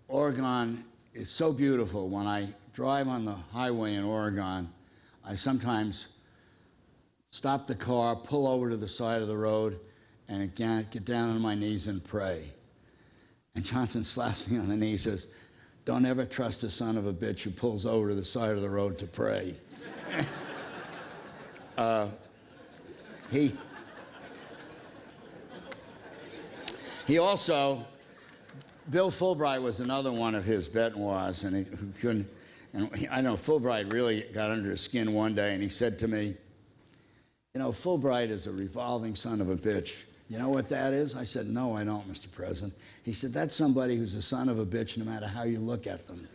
Oregon is so beautiful. When I drive on the highway in Oregon, I sometimes stop the car, pull over to the side of the road, and again, get down on my knees and pray. And Johnson slaps me on the knee and says, don't ever trust a son of a bitch who pulls over to the side of the road to pray. He also, Bill Fulbright was another one of his bête noirs, and who couldn't, and I know Fulbright really got under his skin one day, and he said to me, you know, Fulbright is a revolving son of a bitch. You know what that is? I said, no, I don't, Mr. President. He said, that's somebody who's a son of a bitch no matter how you look at them.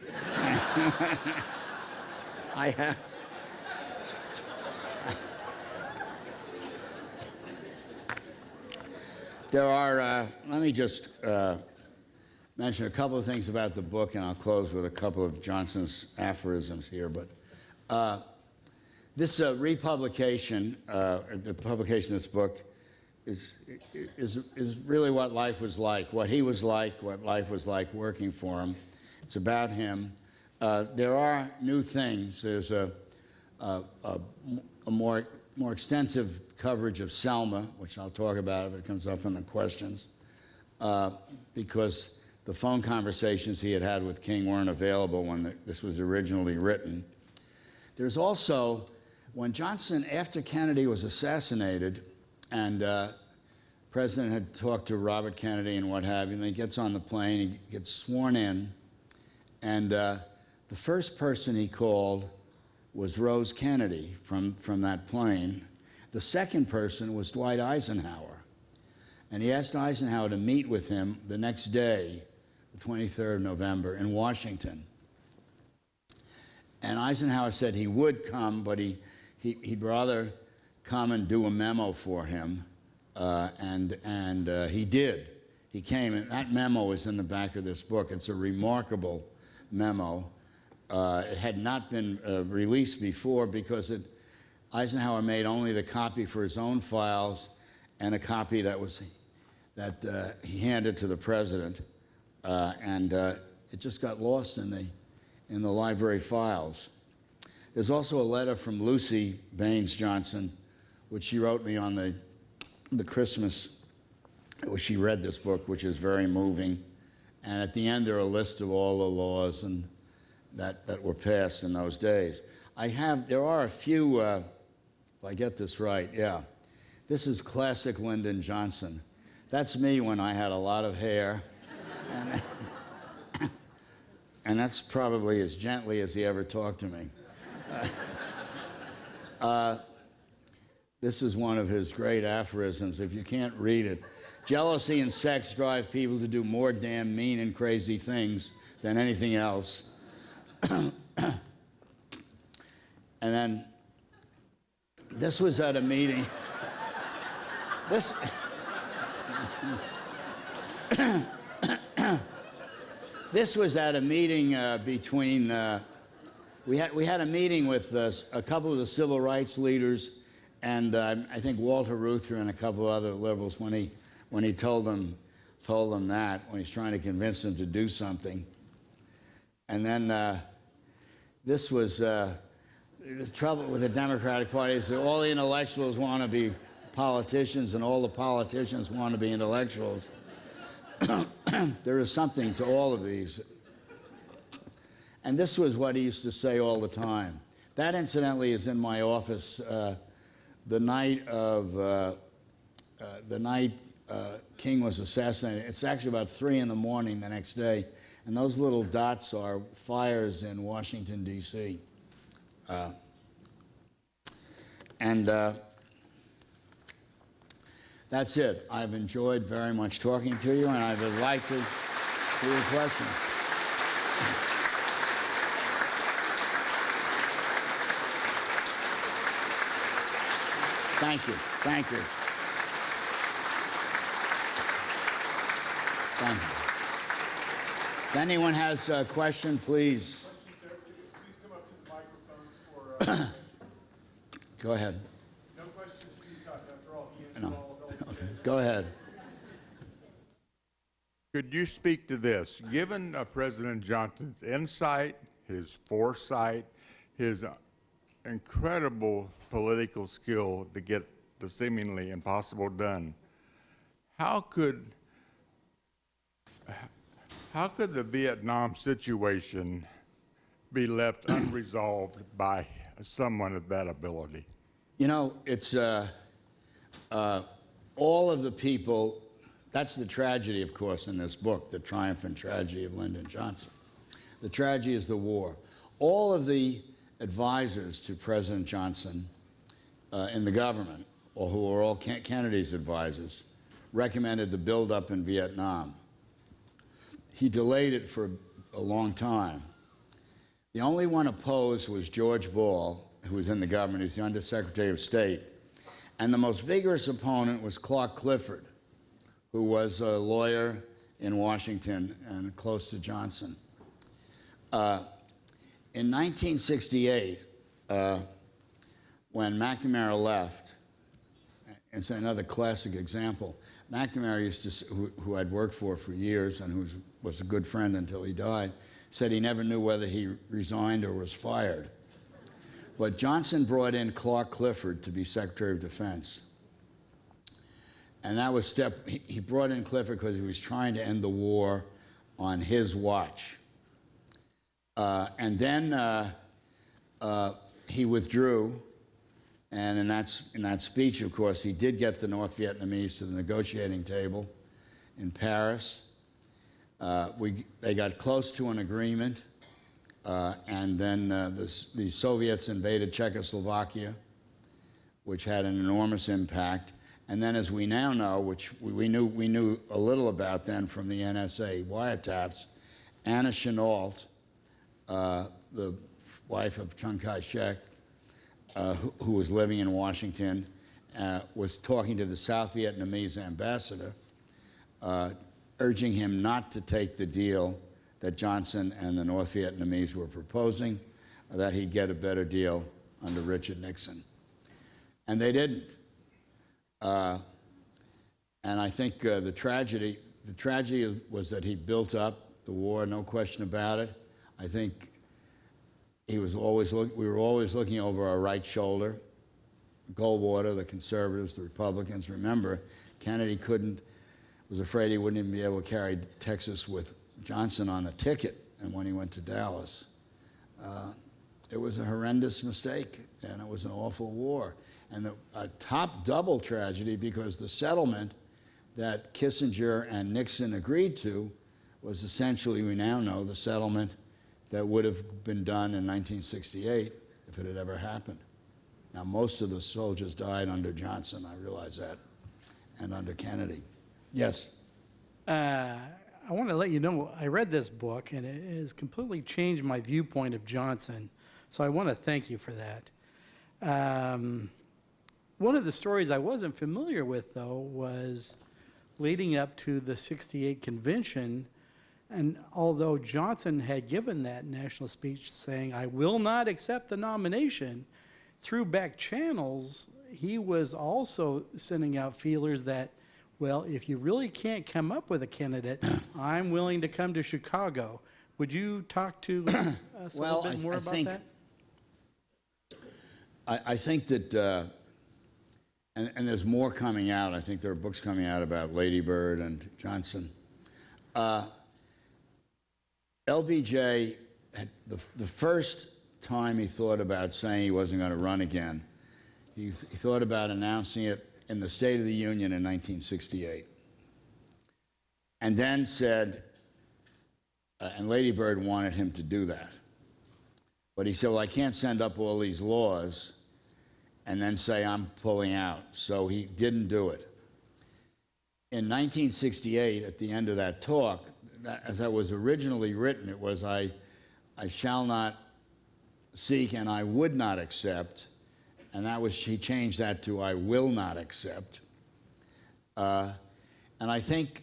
I have. There are, let me just mention a couple of things about the book, and I'll close with a couple of Johnson's aphorisms here. But this republication, the publication of this book, is really what life was like, what he was like, what life was like working for him. It's about him. There are new things. There's a more extensive coverage of Selma, which I'll talk about if it comes up in the questions, because the phone conversations he had had with King weren't available when this was originally written. There's also, when Johnson, after Kennedy was assassinated, and President had talked to Robert Kennedy and what have you, and he gets on the plane, he gets sworn in, and the first person he called was Rose Kennedy from that plane. The second person was Dwight Eisenhower. And he asked Eisenhower to meet with him the next day, the 23rd of November, in Washington. And Eisenhower said he would come, but he'd rather come and do a memo for him. And he did. He came, and that memo is in the back of this book. It's a remarkable memo. It had not been released before because Eisenhower made only the copy for his own files and a copy that he handed to the president, and it just got lost in the library files. There's also a letter from Lucy Baines Johnson, which she wrote me on the Christmas, which she read this book, which is very moving. And at the end, there are a list of all the laws and that were passed in those days. There are a few, if I get this right, yeah. This is classic Lyndon Johnson. That's me when I had a lot of hair. And that's probably as gently as he ever talked to me. This is one of his great aphorisms, if you can't read it. Jealousy and sex drive people to do more damn mean and crazy things than anything else. And then this was at a meeting. This was at a meeting between. We had a meeting with a couple of the civil rights leaders, and I think Walter Reuther and a couple of other liberals when he told them that, when he's trying to convince them to do something. And then this was the trouble with the Democratic Party is that all the intellectuals want to be politicians and all the politicians want to be intellectuals. There is something to all of these. And this was what he used to say all the time. That, incidentally, is in my office the night King was assassinated. It's actually about 3 in the morning the next day, and those little dots are fires in Washington, D.C. That's it. I've enjoyed very much talking to you, and I would like to hear your questions. Thank you. Thank you. Thank you. If anyone has a question, please. Please come up to the microphone for... Go ahead. No questions, please, after all, he answered No. all of those. Go ahead. Could you speak to this? Given President Johnson's insight, his foresight, his incredible political skill to get the seemingly impossible done, how could the Vietnam situation be left unresolved by someone of that ability? You know, it's all of the people, that's the tragedy, of course, in this book, The Triumphant Tragedy of Lyndon Johnson. The tragedy is the war. All of the advisors to President Johnson in the government, or who were all Kennedy's advisors, recommended the buildup in Vietnam. He delayed it for a long time. The only one opposed was George Ball, who was in the government. He was the Undersecretary of State. And the most vigorous opponent was Clark Clifford, who was a lawyer in Washington and close to Johnson. In 1968, when McNamara left, and it's another classic example, McNamara used to, who I'd worked for years and who was a good friend until he died, said he never knew whether he resigned or was fired. But Johnson brought in Clark Clifford to be Secretary of Defense. And that was he brought in Clifford because he was trying to end the war on his watch. And then he withdrew. And in that speech, of course, he did get the North Vietnamese to the negotiating table in Paris. They got close to an agreement, and then the Soviets invaded Czechoslovakia, which had an enormous impact. And then, as we now know, which we knew a little about then from the NSA wiretaps, Anna Chennault, the wife of Chiang Kai-shek, who was living in Washington, was talking to the South Vietnamese ambassador, urging him not to take the deal that Johnson and the North Vietnamese were proposing, that he'd get a better deal under Richard Nixon. And they didn't. And I think the tragedy was that he built up the war, no question about it. I think we were always looking over our right shoulder. Goldwater, the conservatives, the Republicans. Remember, Kennedy was afraid he wouldn't even be able to carry Texas with Johnson on a ticket, and when he went to Dallas. It was a horrendous mistake, and it was an awful war. And a top double tragedy, because the settlement that Kissinger and Nixon agreed to was essentially, we now know, the settlement that would have been done in 1968 if it had ever happened. Now, most of the soldiers died under Johnson, I realize that, and under Kennedy. Yes? I want to let you know, I read this book, and it has completely changed my viewpoint of Johnson, so I want to thank you for that. One of the stories I wasn't familiar with, though, was leading up to the '68 convention, and although Johnson had given that national speech saying, "I will not accept the nomination," through back channels, he was also sending out feelers that, well, if you really can't come up with a candidate, I'm willing to come to Chicago. Would you talk to us a little bit more about that? I think that, and there's more coming out. I think there are books coming out about Lady Bird and Johnson. LBJ, the first time he thought about saying he wasn't going to run again, he thought about announcing it in the State of the Union in 1968. And then said, and Lady Bird wanted him to do that. But he said, well, I can't send up all these laws and then say I'm pulling out. So he didn't do it. In 1968, at the end of that talk, as that was originally written, it was, I shall not seek and I would not accept. And that was, he changed that to I will not accept. And I think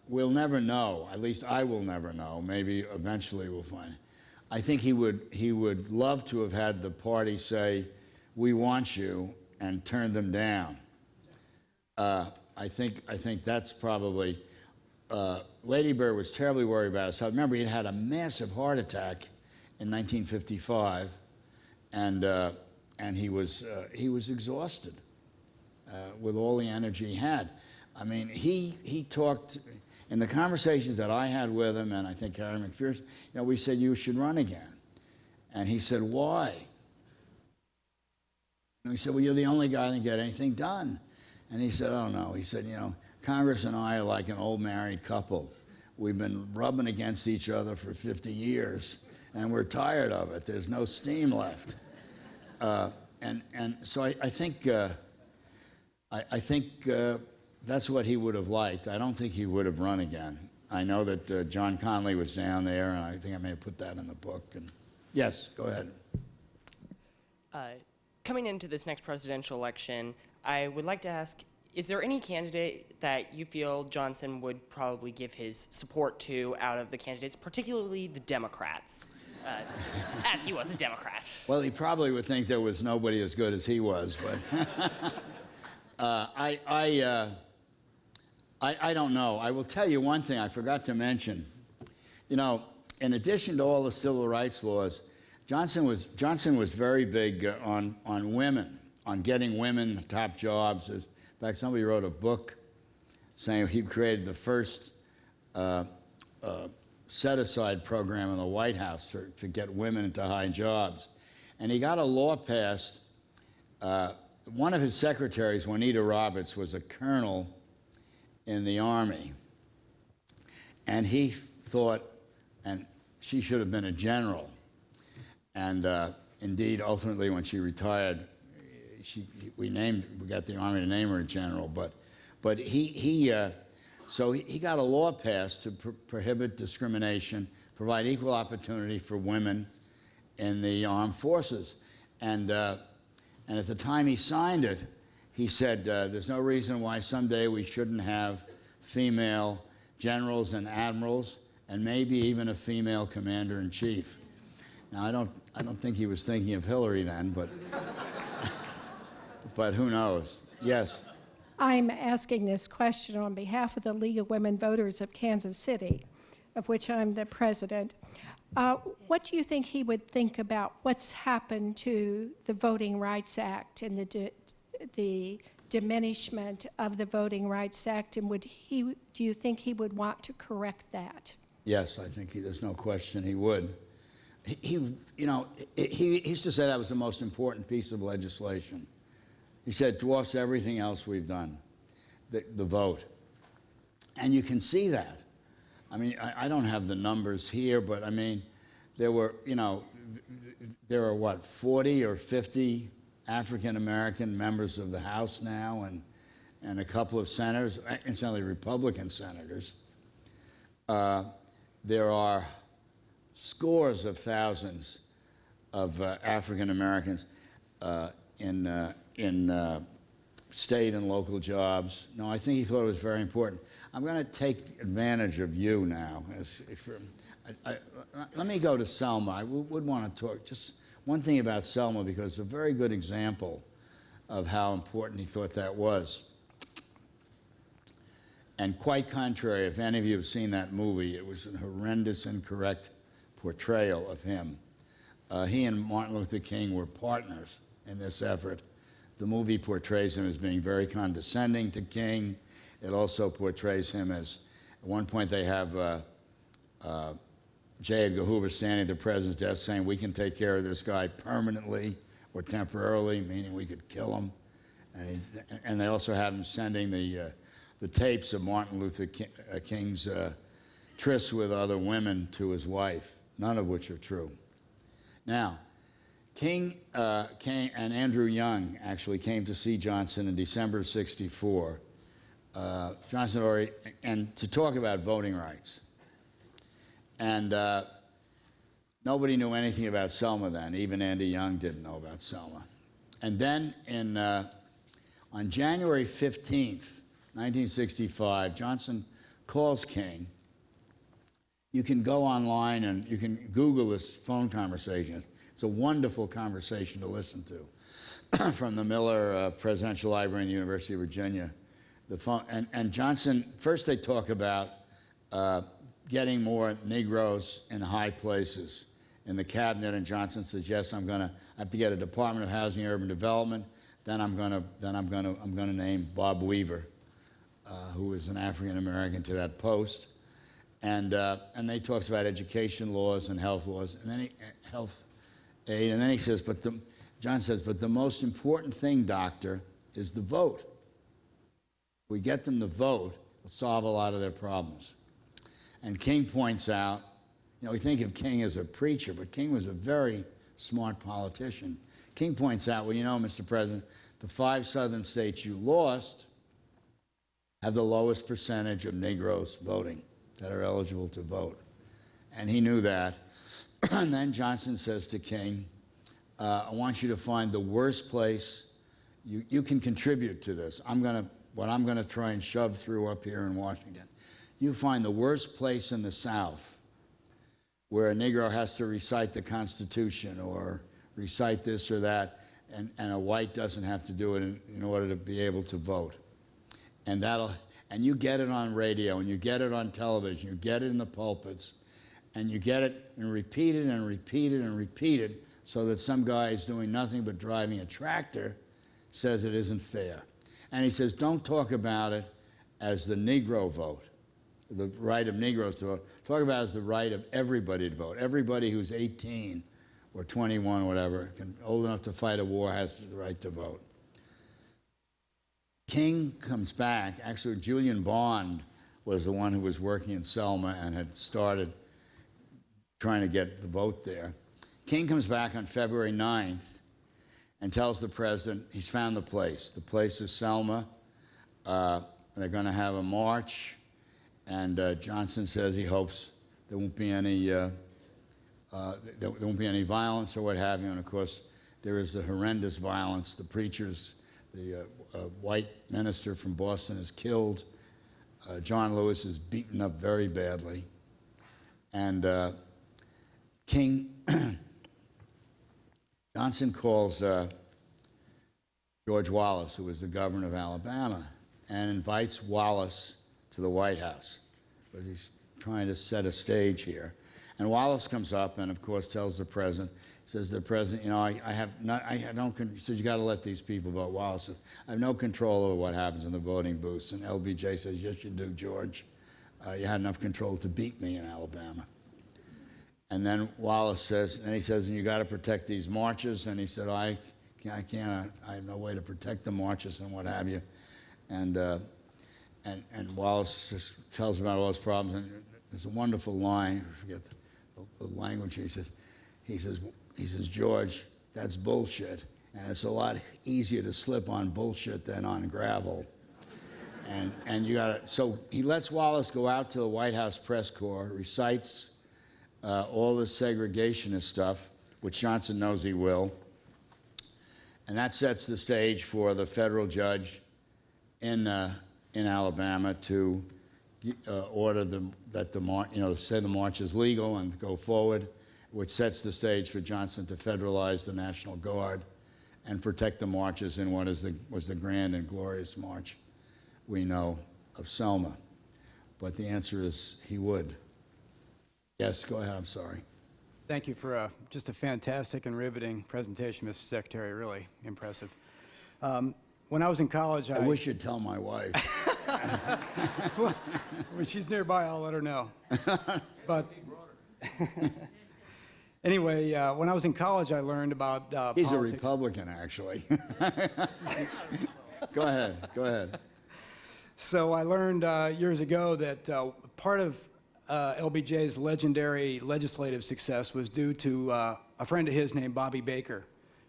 we'll never know, at least I will never know, maybe eventually we'll find it. I think he would love to have had the party say, we want you, and turn them down. I think that's probably, Lady Bird was terribly worried about his health. Remember, he'd had a massive heart attack in 1955, and he was exhausted with all the energy he had. I mean, he talked, in the conversations that I had with him, and I think Harry McPherson, we said, you should run again. And he said, why? And we said, well, you're the only guy that can get anything done. And he said, oh, no. He said, you know, Congress and I are like an old married couple. We've been rubbing against each other for 50 years, and we're tired of it. There's no steam left. And so I think that's what he would have liked. I don't think he would have run again. I know that John Connally was down there, and I think I may have put that in the book. And yes, go ahead. Coming into this next presidential election, I would like to ask, is there any candidate that you feel Johnson would probably give his support to out of the candidates, particularly the Democrats, as he was a Democrat? Well, he probably would think there was nobody as good as he was, but I don't know. I will tell you one thing I forgot to mention. You know, in addition to all the civil rights laws, Johnson was very big on women, on getting women top jobs. In fact, somebody wrote a book saying he created the first set-aside program in the White House to get women into high jobs. And he got a law passed. One of his secretaries, Juanita Roberts, was a colonel in the Army. And he thought, and she should have been a general. And indeed, ultimately, when she retired, we got the Army to name her a general. But he got a law passed to prohibit discrimination, provide equal opportunity for women in the armed forces. And at the time he signed it, he said, there's no reason why someday we shouldn't have female generals and admirals, and maybe even a female commander-in-chief. Now, I don't think he was thinking of Hillary then, but but who knows? Yes. I'm asking this question on behalf of the League of Women Voters of Kansas City, of which I'm the president. What do you think he would think about what's happened to the Voting Rights Act and the diminishment of the Voting Rights Act, and do you think he would want to correct that? Yes, I think there's no question he would. He used to say that was the most important piece of legislation. He said it dwarfs everything else we've done, the vote. And you can see that. I mean, I don't have the numbers here, but I mean, there are what, 40 or 50 African-American members of the House now, and a couple of senators, incidentally Republican senators. There are scores of thousands of African-Americans in state and local jobs. No, I think he thought it was very important. I'm going to take advantage of you now. Let me go to Selma. I would want to talk just one thing about Selma, because it's a very good example of how important he thought that was. And quite contrary, if any of you have seen that movie, it was a horrendous, incorrect portrayal of him. He and Martin Luther King were partners in this effort. The movie portrays him as being very condescending to King. It also portrays him as, at one point they have J. Edgar Hoover standing at the president's desk saying, we can take care of this guy permanently or temporarily, meaning we could kill him. And they also have him sending the tapes of Martin Luther King's trysts with other women to his wife, none of which are true. Now, King and Andrew Young actually came to see Johnson in December of '64. Johnson already, and to talk about voting rights. And nobody knew anything about Selma then. Even Andy Young didn't know about Selma. And then on January 15th, 1965, Johnson calls King. You can go online and you can Google this phone conversation. It's a wonderful conversation to listen to from the Miller Presidential Library in the University of Virginia. The phone, and Johnson, first they talk about getting more Negroes in high places in the cabinet, and Johnson says, yes, I have to get a Department of Housing and Urban Development. Then I'm going to name Bob Weaver, who is an African American, to that post. And they talks about education laws and health laws, and then health aid, and then he says, but John says, but the most important thing, doctor, is the vote. We get them to vote, it'll solve a lot of their problems. And King points out, we think of King as a preacher, but King was a very smart politician. King points out, well, Mr. President, the 5 southern states you lost have the lowest percentage of Negroes voting that are eligible to vote. And he knew that. And then Johnson says to King, I want you to find the worst place you can contribute to this. What I'm gonna try and shove through up here in Washington. You find the worst place in the South where a Negro has to recite the Constitution or recite this or that, and a white doesn't have to do it in order to be able to vote. And you get it on radio, and you get it on television, you get it in the pulpits, and you get it and repeat it and repeat it and repeat it, so that some guy is doing nothing but driving a tractor says it isn't fair. And he says, don't talk about it as the Negro vote, the right of Negroes to vote. Talk about it as the right of everybody to vote. Everybody who's 18 or 21, whatever, old enough to fight a war has the right to vote. King comes back. Actually, Julian Bond was the one who was working in Selma and had started trying to get the vote there. King comes back on February 9th and tells the president he's found the place. The place is Selma. They're going to have a march, and Johnson says he hopes there won't be any violence or what have you. And of course, there is the horrendous violence. The preachers, the white minister from Boston is killed. John Lewis is beaten up very badly, and Johnson calls George Wallace, who was the governor of Alabama, and invites Wallace to the White House. But he's trying to set a stage here. And Wallace comes up and, of course, tells the president, says the president, he says, you got to let these people vote. Wallace says, I have no control over what happens in the voting booths. And LBJ says, yes, you do, George. You had enough control to beat me in Alabama. And then Wallace says, and he says, and you got to protect these marches. And he said, I can't, I have no way to protect the marches and what have you. And Wallace just tells about all his problems. And there's a wonderful line, I forget the language. He says, George, that's bullshit. And it's a lot easier to slip on bullshit than on gravel. And you gotta, so he lets Wallace go out to the White House press corps, recites all the segregationist stuff, which Johnson knows he will. And that sets the stage for the federal judge in Alabama to order say the march is legal and go forward, which sets the stage for Johnson to federalize the National Guard and protect the marches in what was the grand and glorious march we know of Selma. But the answer is he would. Yes, go ahead, I'm sorry. Thank you for just a fantastic and riveting presentation, Mr. Secretary, really impressive. When I was in college, I wish you'd tell my wife. When she's nearby, I'll let her know. But anyway, when I was in college, I learned about He's politics. a Republican, actually. Go ahead. So I learned years ago that part of LBJ's legendary legislative success was due to a friend of his named Bobby Baker,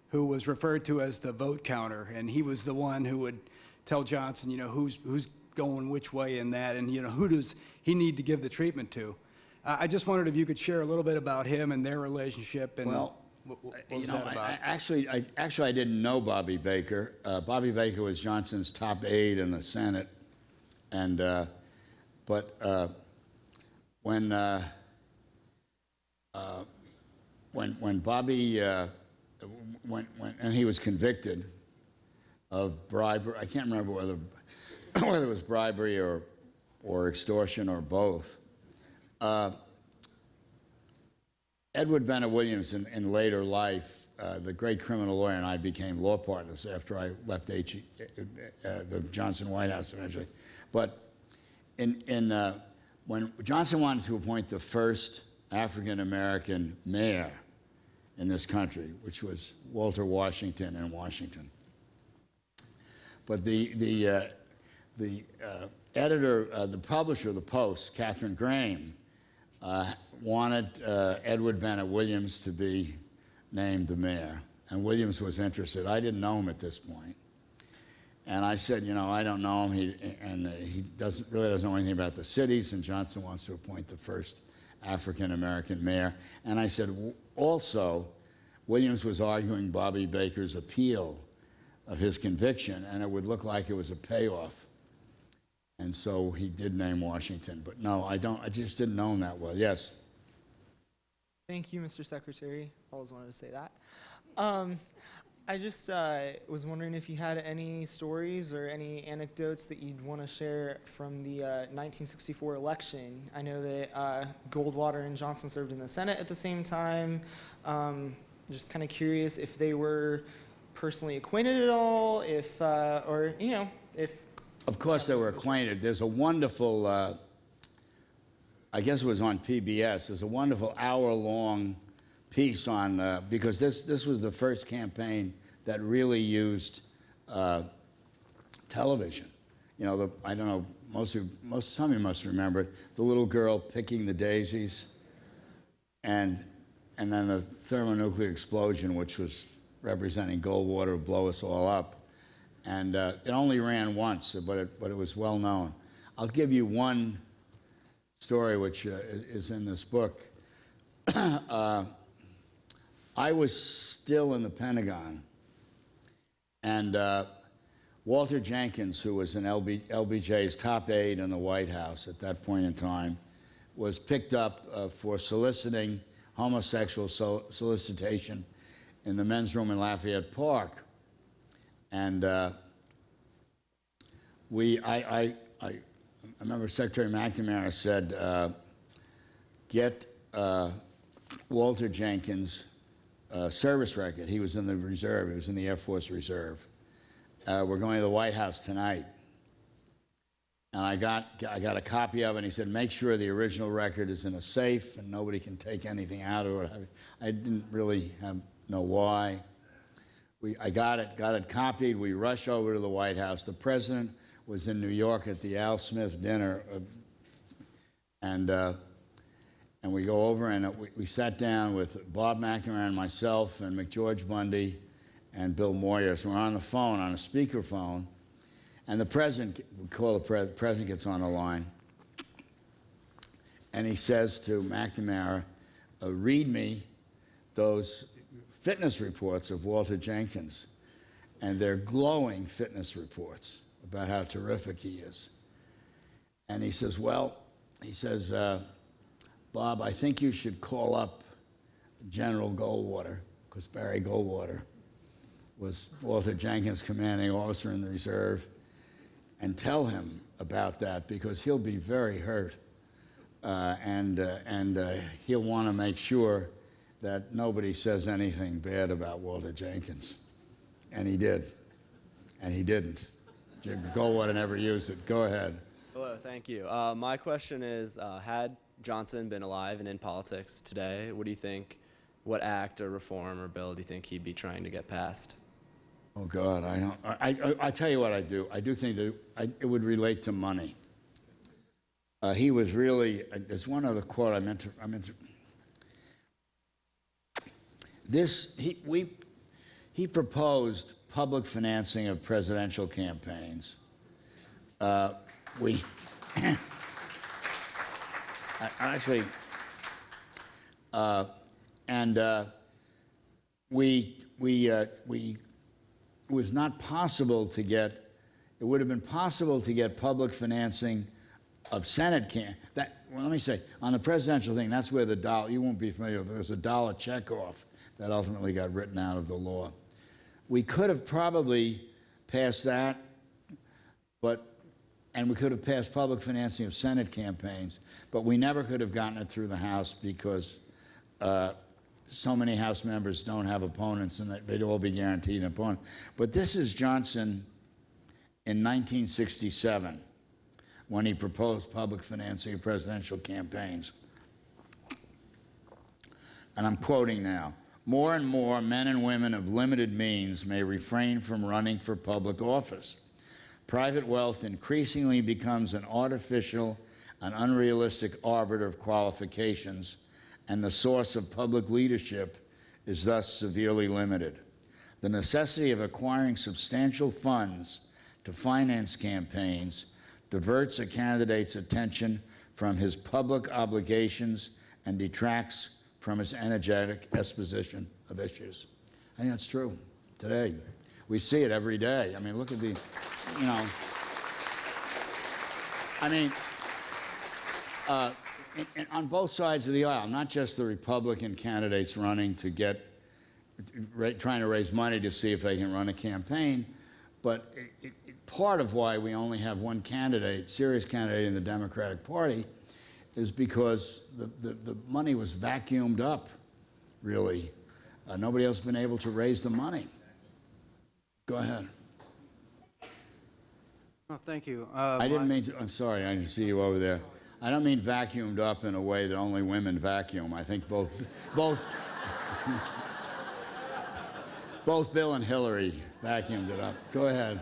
who was referred to as the vote counter, and he was the one who would tell Johnson, who's going which way in that, and who does he need to give the treatment to. I just wondered if you could share a little bit about him and their relationship, and what was that about? I didn't know Bobby Baker. Bobby Baker was Johnson's top aide in the Senate, and when Bobby and he was convicted of bribery. I can't remember whether it was bribery or extortion or both. Edward Bennett Williams, in later life, the great criminal lawyer, and I became law partners after I left the Johnson White House eventually. But when Johnson wanted to appoint the first African-American mayor in this country, which was Walter Washington in Washington. But the editor, the publisher of the Post, Catherine Graham, wanted Edward Bennett Williams to be named the mayor, and Williams was interested. I didn't know him at this point. And I said, you know, I don't know him, he really doesn't know anything about the cities, and Johnson wants to appoint the first African-American mayor. And I said, also, Williams was arguing Bobby Baker's appeal of his conviction, and it would look like it was a payoff. And so he did name Washington. But no, I just didn't know him that well. Yes? Thank you, Mr. Secretary. Always wanted to say that. I just was wondering if you had any stories or any anecdotes that you'd want to share from the 1964 election. I know that Goldwater and Johnson served in the Senate at the same time. Just kind of curious if they were personally acquainted at all, if, or, you know, if... Of course they were acquainted. There's a wonderful, I guess it was on PBS, there's a wonderful hour-long piece on, because this was the first campaign that really used television. You know, I don't know, some of you must remember it, the little girl picking the daisies, and then the thermonuclear explosion, which was representing Goldwater, would blow us all up. And it only ran once, but it was well known. I'll give you one story which is in this book. I was still in the Pentagon, and Walter Jenkins, who was an LBJ's top aide in the White House at that point in time, was picked up for soliciting homosexual solicitation in the men's room in Lafayette Park. And I remember Secretary McNamara said, get Walter Jenkins' service record. He was in the reserve. He was in the Air Force Reserve. We're going to the White House tonight. And I got a copy of it, and he said, make sure the original record is in a safe and nobody can take anything out of it. I didn't really know why. I got it copied. We rush over to the White House. The president was in New York at the Al Smith dinner, and we go over, and we sat down with Bob McNamara and myself and McGeorge Bundy and Bill Moyers. We're on the phone, on a speakerphone, and the president, the president gets on the line, and he says to McNamara, read me those fitness reports of Walter Jenkins. And they're glowing fitness reports about how terrific he is. And he says, Bob, I think you should call up General Goldwater, because Barry Goldwater was Walter Jenkins' commanding officer in the reserve, and tell him about that, because he'll be very hurt. And he'll want to make sure that nobody says anything bad about Walter Jenkins. And he did. And he didn't. Goldwater never used it. Go ahead. Hello, thank you. My question is, had Johnson been alive and in politics today, what do you think, what act or reform or bill do you think he'd be trying to get passed? Oh, God, I tell you what I do. I do think that it would relate to money. He was really, there's one other quote I meant to he proposed public financing of presidential campaigns. We it was not possible to get. It would have been possible to get public financing of Senate well, let me say, on the presidential thing, that's where the dollar, you won't be familiar, but there's a dollar checkoff that ultimately got written out of the law. We could have probably passed that, and we could have passed public financing of Senate campaigns, but we never could have gotten it through the House because so many House members don't have opponents, and they'd all be guaranteed an opponent. But this is Johnson in 1967, when he proposed public financing of presidential campaigns. And I'm quoting now. more and more men and women of limited means may refrain from running for public office. Private wealth increasingly becomes an artificial and unrealistic arbiter of qualifications, and the source of public leadership is thus severely limited. The necessity of acquiring substantial funds to finance campaigns diverts a candidate's attention from his public obligations and detracts from his energetic exposition of issues. I think that's true today. We see it every day. I mean, look at the, you know, I mean, on both sides of the aisle, not just the Republican candidates running to get, trying to raise money to see if they can run a campaign, but part of why we only have one candidate, serious candidate in the Democratic Party, is because the money was vacuumed up, really. Nobody else has been able to raise the money. Go ahead. Oh, thank you. I didn't mean to, I'm sorry, I see you over there. I don't mean vacuumed up in a way that only women vacuum. I think both Bill and Hillary vacuumed it up. Go ahead.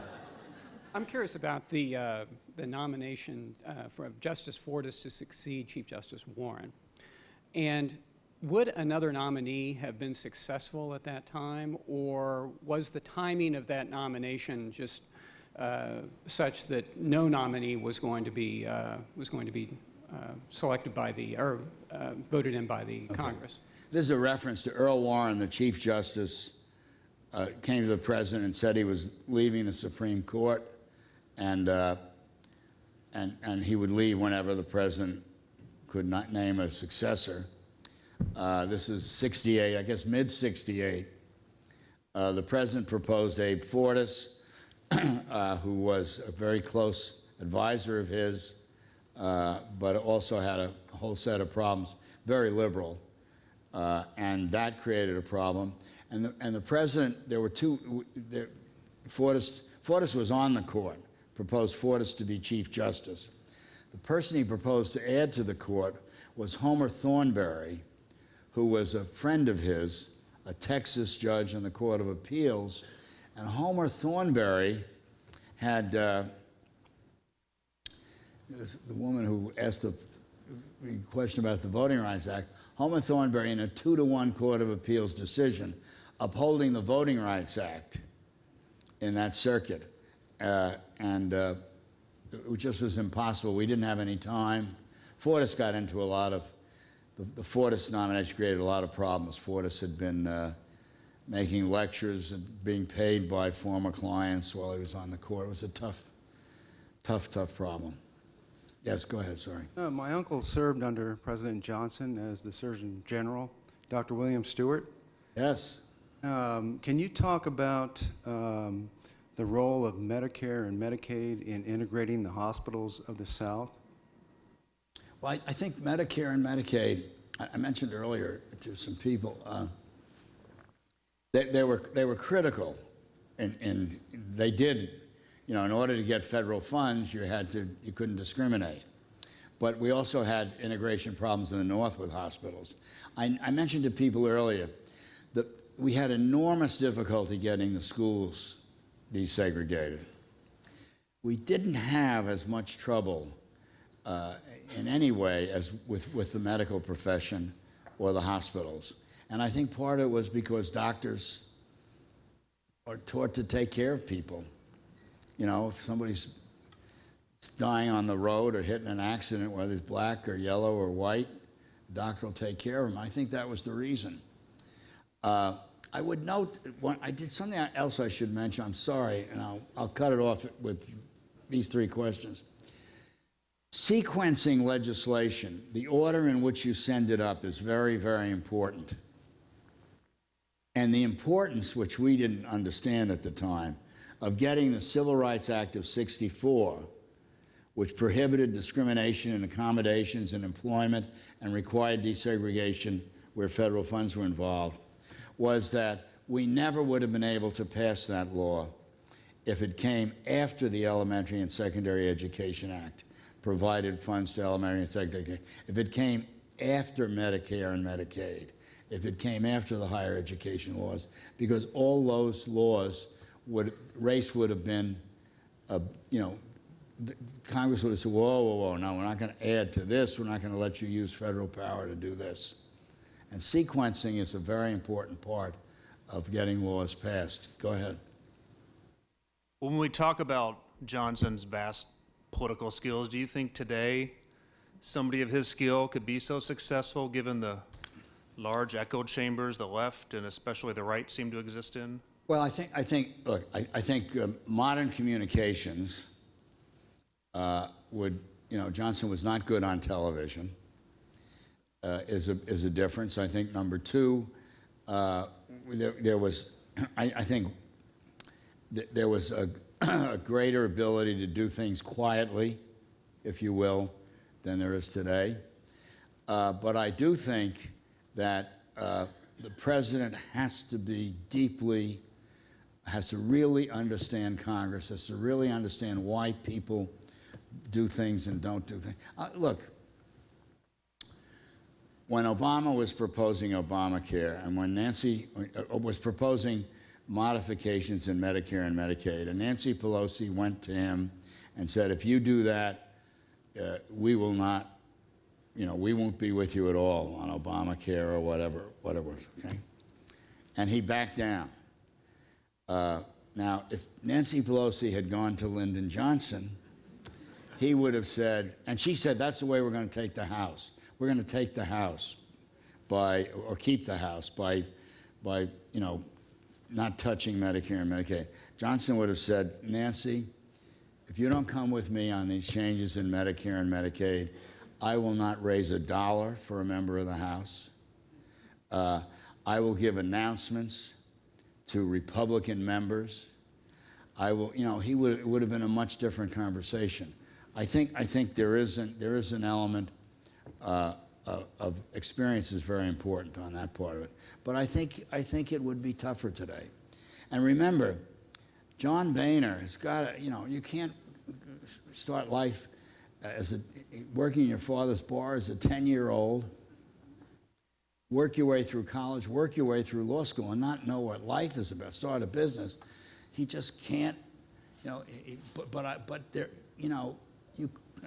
I'm curious about the nomination for Justice Fortas to succeed Chief Justice Warren. And would another nominee have been successful at that time, or was the timing of that nomination just such that no nominee was going to be selected by the or voted in by the Congress? This is a reference to Earl Warren, the Chief Justice, came to the president and said he was leaving the Supreme Court, and he would leave whenever the president could not name a successor. This is 68, I guess mid-68. The president proposed Abe Fortas, who was a very close advisor of his, but also had a whole set of problems, very liberal, and that created a problem. And the president, there were two, Fortas was on the court, proposed Fortas to be Chief Justice. The person he proposed to add to the court was Homer Thornberry, who was a friend of his, a Texas judge in the Court of Appeals. And Homer Thornberry had, the woman who asked the question about the Voting Rights Act, Homer Thornberry, in a 2-to-1 Court of Appeals decision, upholding the Voting Rights Act in that circuit. It just was impossible. We didn't have any time. Fortas got into a lot of, the Fortas nomination created a lot of problems. Fortas had been making lectures and being paid by former clients while he was on the court. It was a tough problem. Yes, go ahead, sorry. My uncle served under President Johnson as the Surgeon General, Dr. William Stewart. Yes. Can you talk about the role of Medicare and Medicaid in integrating the hospitals of the South? Well, I think Medicare and Medicaid, I mentioned earlier to some people, they were critical, and they did, you know, in order to get federal funds, you couldn't discriminate. But we also had integration problems in the North with hospitals. I mentioned to people earlier that we had enormous difficulty getting the schools desegregated. We didn't have as much trouble in any way as with the medical profession or the hospitals. And I think part of it was because doctors are taught to take care of people. You know, if somebody's dying on the road or hitting an accident, whether it's black or yellow or white, the doctor will take care of them. I think that was the reason. I would note, I did something else I should mention. I'm sorry, and I'll cut it off with these 3 questions. Sequencing legislation, the order in which you send it up is very, very important. And the importance, which we didn't understand at the time, of getting the Civil Rights Act of '64, which prohibited discrimination in accommodations in employment and required desegregation where federal funds were involved, was that we never would have been able to pass that law if it came after the Elementary and Secondary Education Act provided funds to elementary and secondary education. If it came after Medicare and Medicaid, if it came after the higher education laws, because all those laws race would have been, Congress would have said, whoa, whoa, whoa, no, we're not going to add to this. We're not going to let you use federal power to do this. And sequencing is a very important part of getting laws passed. Go ahead. When we talk about Johnson's vast political skills, do you think today somebody of his skill could be so successful given the large echo chambers the left and especially the right seem to exist in? Well, I think modern communications Johnson was not good on television, is a difference. I think number two, there was a greater ability to do things quietly, if you will, than there is today. But I do think that the president has to really understand Congress, has to really understand why people do things and don't do things. Look, when Obama was proposing Obamacare and when Nancy was proposing modifications in Medicare and Medicaid, and Nancy Pelosi went to him and said, if you do that, we will not, we won't be with you at all on Obamacare or whatever it was, okay? And he backed down. Now, if Nancy Pelosi had gone to Lyndon Johnson, he would have said, and she said, that's the way we're going to take the House. We're going to take the House or keep the House by not touching Medicare and Medicaid. Johnson would have said, Nancy, if you don't come with me on these changes in Medicare and Medicaid, I will not raise $1 for a member of the House. I will give announcements to Republican members. I will, it would have been a much different conversation. I think there is an element of experience is very important on that part of it. But I think it would be tougher today. And remember, John Boehner has got to, you can't start life working in your father's bar as a 10-year-old, work your way through college, work your way through law school, and not know what life is about. Start a business. He just can't, but there,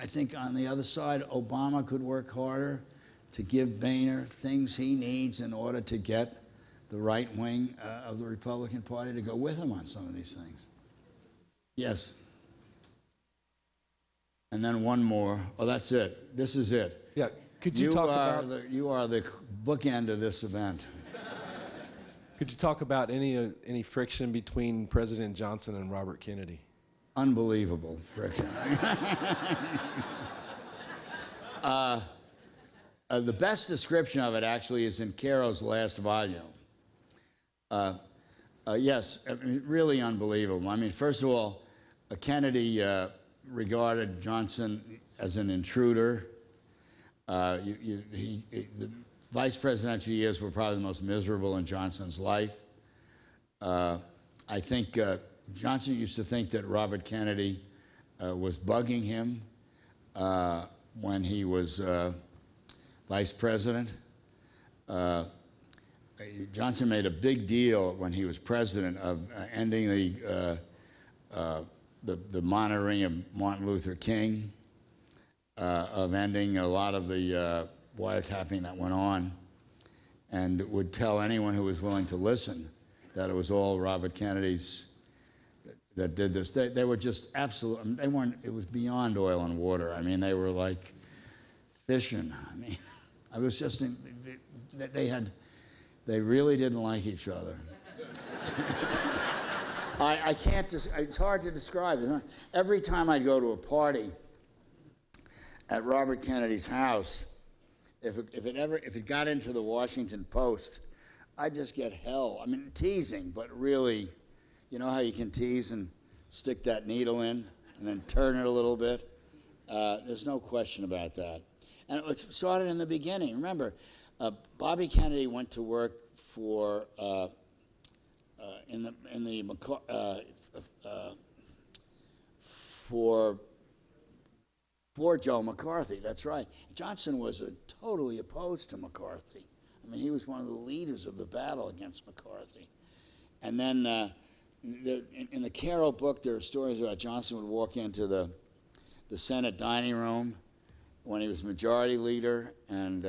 I think on the other side, Obama could work harder to give Boehner things he needs in order to get the right wing of the Republican Party to go with him on some of these things. Yes. And then one more. Oh, that's it. This is it. Yeah. Could you talk about you are the bookend of this event. Could you talk about any friction between President Johnson and Robert Kennedy? Unbelievable friction. The best description of it actually is in Caro's last volume. Yes, really unbelievable. I mean, first of all, Kennedy regarded Johnson as an intruder. The vice presidential years were probably the most miserable in Johnson's life. I think Johnson used to think that Robert Kennedy was bugging him when he was vice president. Johnson made a big deal when he was president of ending the monitoring of Martin Luther King, of ending a lot of the wiretapping that went on, and would tell anyone who was willing to listen that it was all Robert Kennedy's that did this. They were just absolute. They weren't. It was beyond oil and water. I mean, they were like fishing. I mean, I was just. They really didn't like each other. I can't. It's hard to describe. Every time I'd go to a party at Robert Kennedy's house, if it got into the Washington Post, I'd just get hell. I mean, teasing, but really, you know how you can tease and stick that needle in and then turn it a little bit? There's no question about that. And it started in the beginning. Remember, Bobby Kennedy went to work for for Joe McCarthy. That's right. Johnson was totally opposed to McCarthy. I I mean, he was one of the leaders of the battle against McCarthy. And then in the Carroll book, there are stories about Johnson would walk into the Senate dining room when he was majority leader, and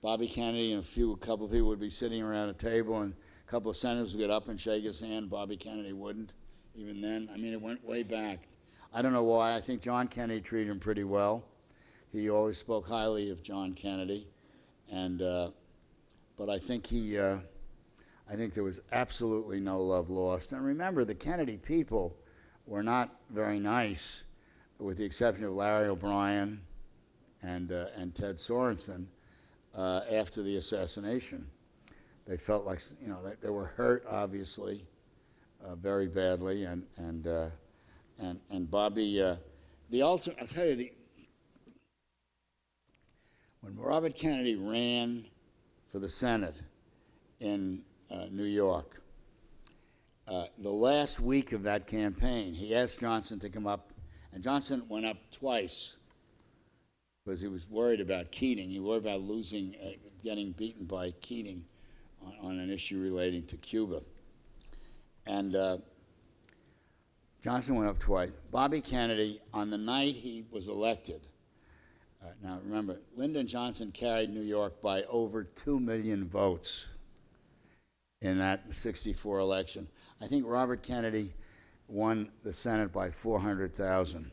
Bobby Kennedy and a couple of people would be sitting around a table, and a couple of senators would get up and shake his hand. Bobby Kennedy wouldn't, even then. I mean, it went way back. I don't know why. I think John Kennedy treated him pretty well. He always spoke highly of John Kennedy, and but I think I think there was absolutely no love lost. And remember, the Kennedy people were not very nice, with the exception of Larry O'Brien and Ted Sorensen, after the assassination. They felt like, you know, they were hurt, obviously, very badly, and Bobby, I'll tell you, when Robert Kennedy ran for the Senate in New York, the last week of that campaign, he asked Johnson to come up, and Johnson went up twice because he was worried about Keating. He worried about losing, getting beaten by Keating on an issue relating to Cuba. And Johnson went up twice. Bobby Kennedy, on the night he was elected, now remember, Lyndon Johnson carried New York by over 2 million votes in that 64 election. I think Robert Kennedy won the Senate by 400,000.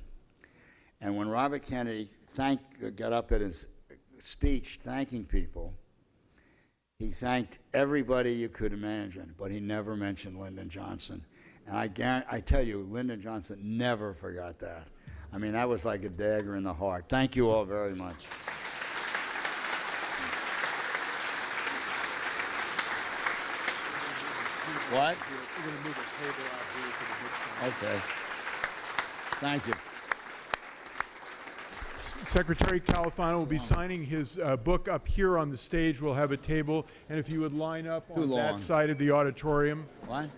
And when Robert Kennedy got up at his speech thanking people, he thanked everybody you could imagine, but he never mentioned Lyndon Johnson. And I tell you, Lyndon Johnson never forgot that. I mean, that was like a dagger in the heart. Thank you all very much. What? We're going to move a table out here for the book signing. Okay. Thank you. Secretary Califano will be signing his book up here on the stage. We'll have a table, and if you would line up on that side of the auditorium. What?